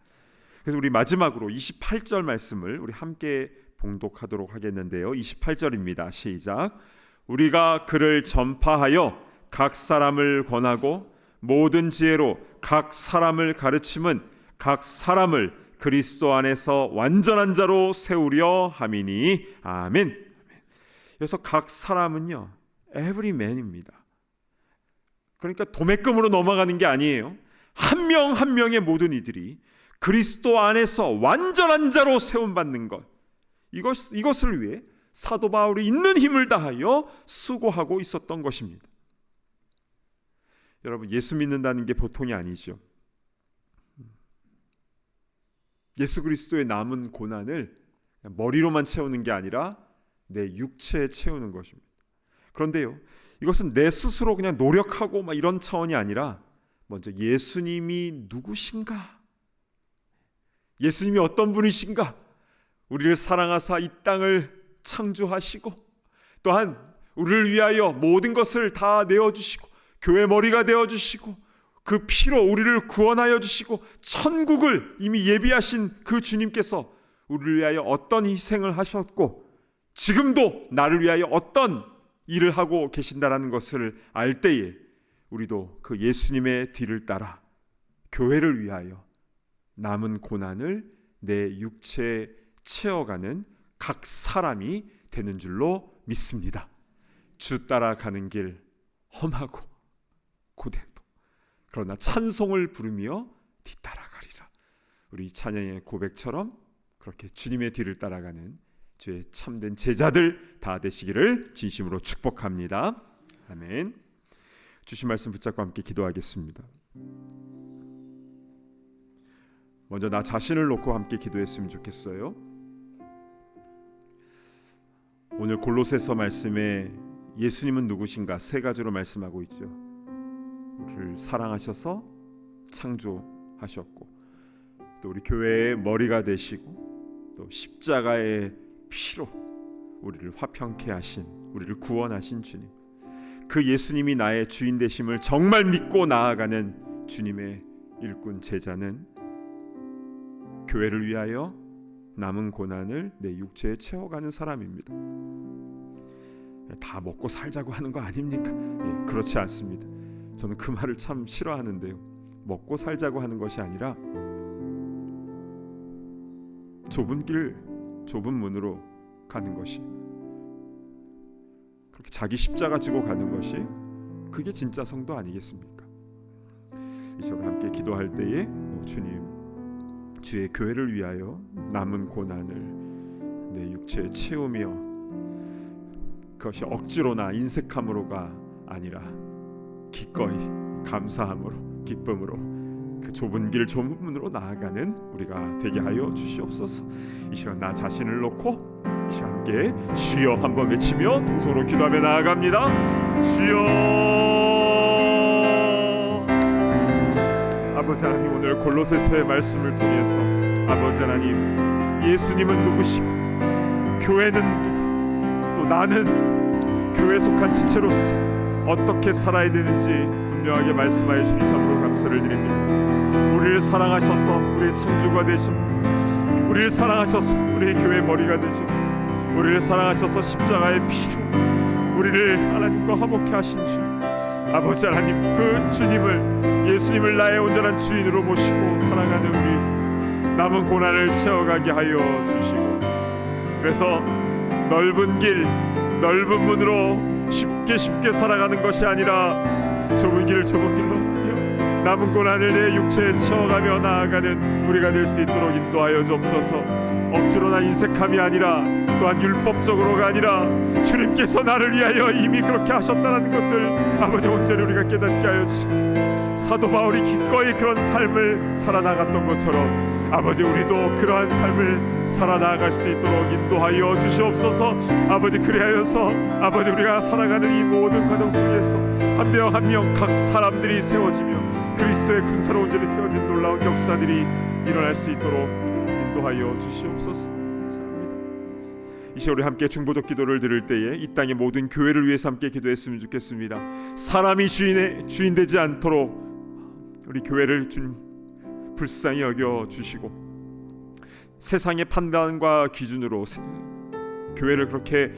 그래서 우리 마지막으로 28절 말씀을 우리 함께 봉독하도록 하겠는데요. 28절입니다. 시작. 우리가 그를 전파하여 각 사람을 권하고 모든 지혜로 각 사람을 가르침은 각 사람을 그리스도 안에서 완전한 자로 세우려 함이니 아멘. 그래서 각 사람은요, every man입니다. 그러니까 도매금으로 넘어가는 게 아니에요. 한 명 한 명의 모든 이들이 그리스도 안에서 완전한 자로 세움받는 것, 이것을 위해 사도 바울이 있는 힘을 다하여 수고하고 있었던 것입니다. 여러분, 예수 믿는다는 게 보통이 아니죠. 예수 그리스도의 남은 고난을 머리로만 채우는 게 아니라 내 육체에 채우는 것입니다. 그런데요, 이것은 내 스스로 그냥 노력하고 이런 차원이 아니라 먼저 예수님이 누구신가? 예수님이 어떤 분이신가? 우리를 사랑하사 이 땅을 창조하시고 또한 우리를 위하여 모든 것을 다 내어주시고 교회 머리가 되어주시고 그 피로 우리를 구원하여 주시고 천국을 이미 예비하신 그 주님께서 우리를 위하여 어떤 희생을 하셨고 지금도 나를 위하여 어떤 일을 하고 계신다라는 것을 알 때에 우리도 그 예수님의 뒤를 따라 교회를 위하여 남은 고난을 내 육체에 채워가는 각 사람이 되는 줄로 믿습니다. 주 따라가는 길 험하고 고되도 그러나 찬송을 부르며 뒤따라가리라. 우리 찬양의 고백처럼 그렇게 주님의 뒤를 따라가는 주의 참된 제자들 다 되시기를 진심으로 축복합니다. 아멘. 주신 말씀 붙잡고 함께 기도하겠습니다. 먼저 나 자신을 놓고 함께 기도했으면 좋겠어요. 오늘 골로새서 말씀에 예수님은 누구신가 세 가지로 말씀하고 있죠. 우리를 사랑하셔서 창조하셨고 또 우리 교회의 머리가 되시고 또 십자가의 피로 우리를 화평케 하신 우리를 구원하신 주님, 그 예수님이 나의 주인 되심을 정말 믿고 나아가는 주님의 일꾼 제자는 교회를 위하여 남은 고난을 내 육체에 채워가는 사람입니다. 다 먹고 살자고 하는 거 아닙니까? 그렇지 않습니다. 저는 그 말을 참 싫어하는데요. 먹고 살자고 하는 것이 아니라 좁은 길, 좁은 문으로 가는 것이, 그렇게 자기 십자가 지고 가는 것이 그게 진짜 성도 아니겠습니까? 이 시간 함께 기도할 때에 주님, 주의 교회를 위하여 남은 고난을 내 육체에 채우며 그것이 억지로나 인색함으로가 아니라 기꺼이 감사함으로 기쁨으로 그 좁은 길 좁은 문으로 나아가는 우리가 되게 하여 주시옵소서. 이 시간 나 자신을 놓고 이 시간 함께 주여 한번 외치며 동서로 기도하며 나아갑니다. 주여. 아버지 하나님, 오늘 골로새서의 말씀을 통해서 아버지 하나님, 예수님은 누구시고 교회는 누구, 또 나는 교회에 속한 지체로서 어떻게 살아야 되는지 분명하게 말씀하여 주니 참으로 감사를 드립니다. 우리를 사랑하셔서 우리의 창조가 되시고, 우리를 사랑하셔서 우리의 교회 머리가 되시고, 우리를 사랑하셔서 십자가의 피로 우리를 하나님과 화목케 하신 주 아버지 하나님, 그 주님을, 예수님을 나의 온전한 주인으로 모시고 살아가는 우리 남은 고난을 채워가게 하여 주시고, 그래서 넓은 길 넓은 문으로 쉽게 살아가는 것이 아니라 좁은 길 좁은 길로 남은 고난을 내 육체에 채워가며 나아가는 우리가 될 수 있도록 인도하여 주옵소서. 억지로나 인색함이 아니라, 또한 율법적으로가 아니라 주님께서 나를 위하여 이미 그렇게 하셨다는 것을 아버지 온전히 우리가 깨닫게 하여 주시고, 사도 바울이 기꺼이 그런 삶을 살아나갔던 것처럼 아버지 우리도 그러한 삶을 살아나갈 수 있도록 인도하여 주시옵소서. 아버지 그리하여서 아버지 우리가 살아가는 이 모든 과정 속에서 한 명 한 명 각 사람들이 세워지며 그리스도의 군사로 온전히 세워진 놀라운 역사들이 일어날 수 있도록 인도하여 주시옵소서. 이 시간 우리 함께 중보적 기도를 드릴 때에 이 땅의 모든 교회를 위해서 함께 기도했으면 좋겠습니다. 사람이 주인 되지 않도록 우리 교회를 주님 불쌍히 여겨 주시고, 세상의 판단과 기준으로 교회를 그렇게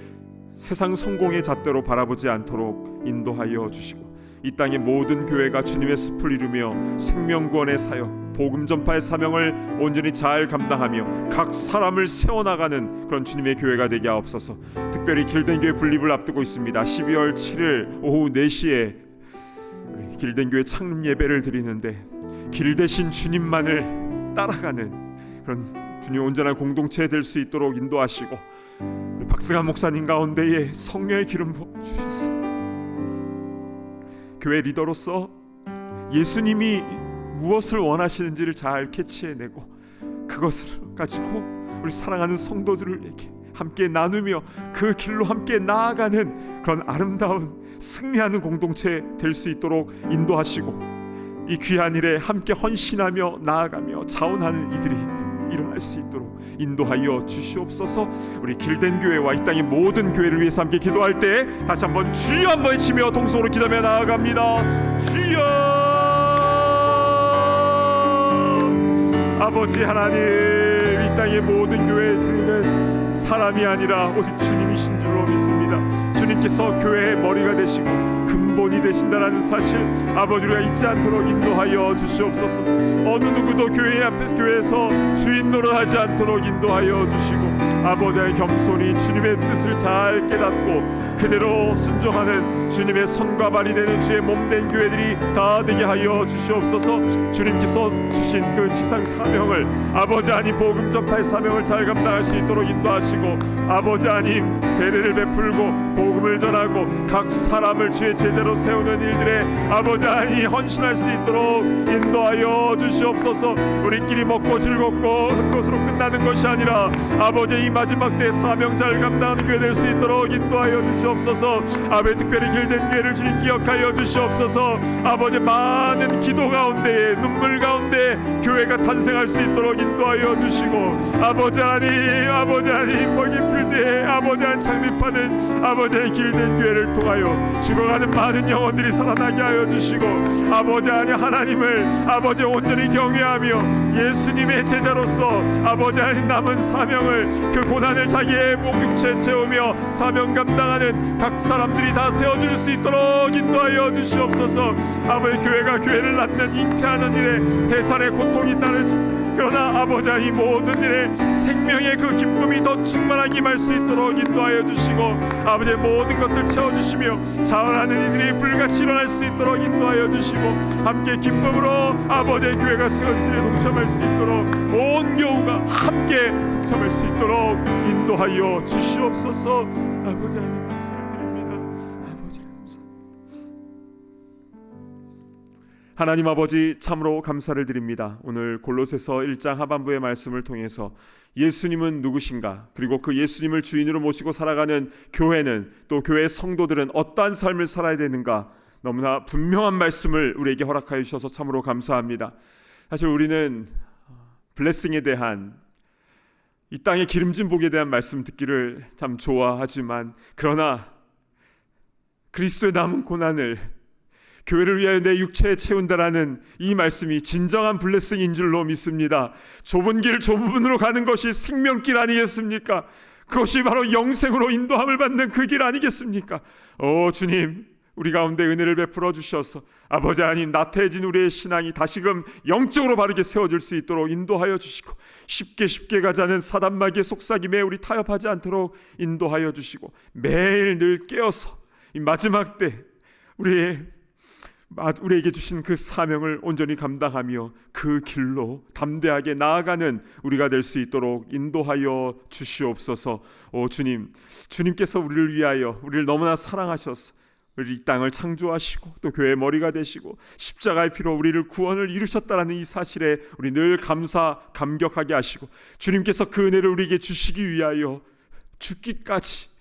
세상 성공의 잣대로 바라보지 않도록 인도하여 주시고, 이 땅의 모든 교회가 주님의 숲을 이루며 생명구원의 사역, 복음 전파의 사명을 온전히 잘 감당하며 각 사람을 세워나가는 그런 주님의 교회가 되게 하옵소서. 특별히 길든교회 분립을 앞두고 있습니다. 12월 7일 오후 4시에 우리 길든교회 창립 예배를 드리는데, 길 대신 주님만을 따라가는 그런 주님 온전한 공동체 될 수 있도록 인도하시고, 우리 박승환 목사님 가운데에 성령의 기름 부어주셔서 교회 리더로서 예수님이 무엇을 원하시는지를 잘 캐치해내고 그것을 가지고 우리 사랑하는 성도들에게 함께 나누며 그 길로 함께 나아가는 그런 아름다운 승리하는 공동체 될 수 있도록 인도하시고, 이 귀한 일에 함께 헌신하며 나아가며 자원하는 이들이 일어날 수 있도록 인도하여 주시옵소서. 우리 길된 교회와 이 땅의 모든 교회를 위해서 함께 기도할 때 다시 한번 주여 한번 외치며 동성으로 기도하며 나아갑니다. 주여. 아버지 하나님, 이 땅의 모든 교회의 주인은 사람이 아니라 오직 주님이신 줄로 믿습니다. 주님께서 교회의 머리가 되시고 근본이 되신다는 사실 아버지 우리가 잊지 않도록 인도하여 주시옵소서. 어느 누구도 교회 앞에서 교회에서 주인 노릇하지 않도록 인도하여 주시고, 아버지의 겸손히 주님의 뜻을 잘 깨닫고 그대로 순종하는 주님의 손과 발이 되는 주의 몸된 교회들이 다 되게 하여 주시옵소서. 주님께서 주신 그 지상 사명을, 아버지 하나님 복음 전파의 사명을 잘 감당할 수 있도록 인도하시고, 아버지 하나님 세례를 베풀고 복음을 전하고 각 사람을 주의 제자로 세우는 일들에 아버지 하나님 헌신할 수 있도록 인도하여 주시옵소서. 우리끼리 먹고 즐겁고 그것으로 끝나는 것이 아니라 아버지 이 마지막 때 사명 잘 감당하는 교회 될 수 있도록 인도하여 주시옵소서. 아버지 특별히 길된 교회를 주님 기억하여 주시옵소서. 아버지 많은 기도 가운데 눈물 가운데 교회가 탄생할 수 있도록 인도하여 주시고, 아버지 하나님 버기필드에 아버지 하나님 창립하는 아버지의 길된 교회를 통하여 죽어가는 많은 영혼들이 살아나게 하여 주시고, 아버지 하나님을 아버지 온전히 경외하며 예수님의 제자로서 아버지 하나님 남은 사명을, 그 고난을 자기의 목육체에 채우며 사명 감당하는 각 사람들이 다 세워질 수 있도록 인도하여 주시옵소서. 아버지 교회가 교회를 낳는 잉태하는 일에 해산의 고통이 따르지, 그러나 아버지 이 모든 일에 생명의 그 기쁨이 더 충만하게 임할 수 있도록 인도하여 주시고, 아버지의 모든 것들 채워주시며 자원하는 이들이 불같이 일어날 수 있도록 인도하여 주시고, 함께 기쁨으로 아버지의 교회가 세워진 일에 동참할 수 있도록 온 교우가 함께 동참할 수 있도록 인도하여 주시옵소서. 아버지 하나님 감사를 드립니다. 아버지 감사합니다. 하나님 아버지 참으로 감사를 드립니다. 오늘 골로새서 1장 하반부의 말씀을 통해서 예수님은 누구신가, 그리고 그 예수님을 주인으로 모시고 살아가는 교회는, 또 교회 성도들은 어떠한 삶을 살아야 되는가, 너무나 분명한 말씀을 우리에게 허락하여 주셔서 참으로 감사합니다. 사실 우리는 블레싱에 대한, 이 땅의 기름진 복에 대한 말씀 듣기를 참 좋아하지만, 그러나 그리스도의 남은 고난을 교회를 위하여 내 육체에 채운다라는 이 말씀이 진정한 블레싱인 줄로 믿습니다. 좁은 길 좁은 문으로 가는 것이 생명길 아니겠습니까? 그것이 바로 영생으로 인도함을 받는 그 길 아니겠습니까? 주님, 우리 가운데 은혜를 베풀어 주셔서 아버지 하나님, 나태해진 우리의 신앙이 다시금 영적으로 바르게 세워질 수 있도록 인도하여 주시고, 쉽게 가자는 사단마귀의 속삭임에 우리 타협하지 않도록 인도하여 주시고, 매일 늘 깨어서 이 마지막 때 우리에게 주신 그 사명을 온전히 감당하며 그 길로 담대하게 나아가는 우리가 될 수 있도록 인도하여 주시옵소서. 주님께서 우리를 위하여, 우리를 너무나 사랑하셔서 우리 이 땅을 창조하시고 또 교회의 머리가 되시고 십자가의 피로 우리를 구원을 이루셨다라는 이 사실에 우리 늘 감격하게 하시고, 주님께서 그 은혜를 우리에게 주시기 위하여 죽기까지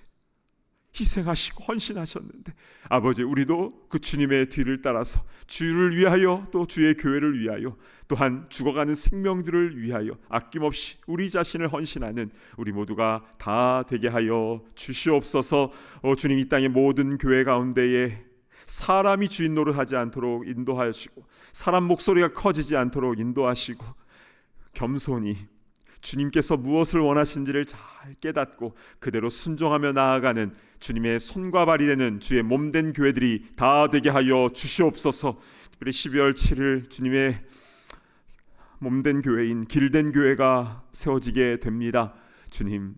희생하시고 헌신하셨는데, 아버지, 우리도 그 주님의 뒤를 따라서 주를 위하여, 또 주의 교회를 위하여, 또한 죽어가는 생명들을 위하여 아낌없이 우리 자신을 헌신하는 우리 모두가 다 되게 하여 주시옵소서. 주님, 이 땅의 모든 교회 가운데에 사람이 주인 노릇하지 않도록 인도하시고, 사람 목소리가 커지지 않도록 인도하시고, 겸손히 주님께서 무엇을 원하신지를 잘 깨닫고 그대로 순종하며 나아가는 주님의 손과 발이 되는 주의 몸된 교회들이 다 되게 하여 주시옵소서. 특별히 12월 7일 주님의 몸된 교회인 길된 교회가 세워지게 됩니다. 주님,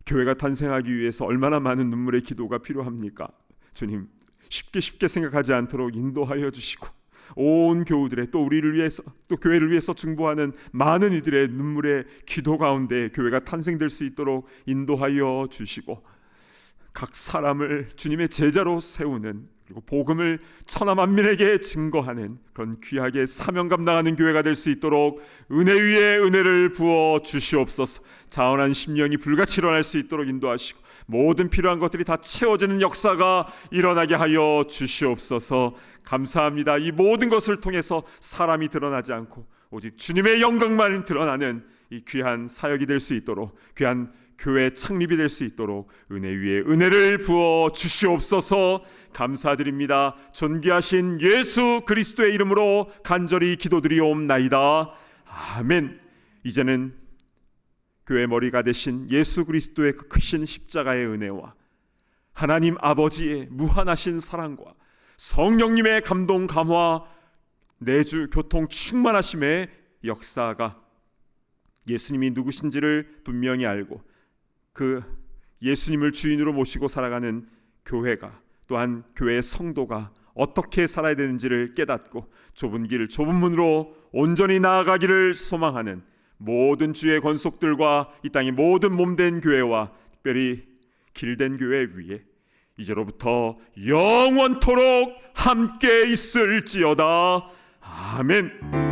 교회가 탄생하기 위해서 얼마나 많은 눈물의 기도가 필요합니까? 주님, 쉽게 생각하지 않도록 인도하여 주시고, 온 교우들의, 또 우리를 위해서, 또 교회를 위해서 중보하는 많은 이들의 눈물의 기도 가운데 교회가 탄생될 수 있도록 인도하여 주시고, 각 사람을 주님의 제자로 세우는, 그리고 복음을 천하 만민에게 증거하는 그런 귀하게 사명 감당하는 교회가 될 수 있도록 은혜 위에 은혜를 부어 주시옵소서. 자원한 심령이 불같이 일어날 수 있도록 인도하시고, 모든 필요한 것들이 다 채워지는 역사가 일어나게 하여 주시옵소서. 감사합니다. 이 모든 것을 통해서 사람이 드러나지 않고 오직 주님의 영광만 드러나는 이 귀한 사역이 될 수 있도록, 귀한 교회 창립이 될 수 있도록 은혜 위에 은혜를 부어 주시옵소서. 감사드립니다. 존귀하신 예수 그리스도의 이름으로 간절히 기도드리옵나이다. 아멘. 이제는 교회 머리가 되신 예수 그리스도의 그 크신 십자가의 은혜와 하나님 아버지의 무한하신 사랑과 성령님의 감동 감화 내주 교통 충만하심의 역사가, 예수님이 누구신지를 분명히 알고 그 예수님을 주인으로 모시고 살아가는 교회가, 또한 교회의 성도가 어떻게 살아야 되는지를 깨닫고 좁은 길 좁은 문으로 온전히 나아가기를 소망하는 모든 주의 권속들과 이 땅의 모든 몸된 교회와 특별히 길된 교회 위에 이제로부터 영원토록 함께 있을지어다. 아멘.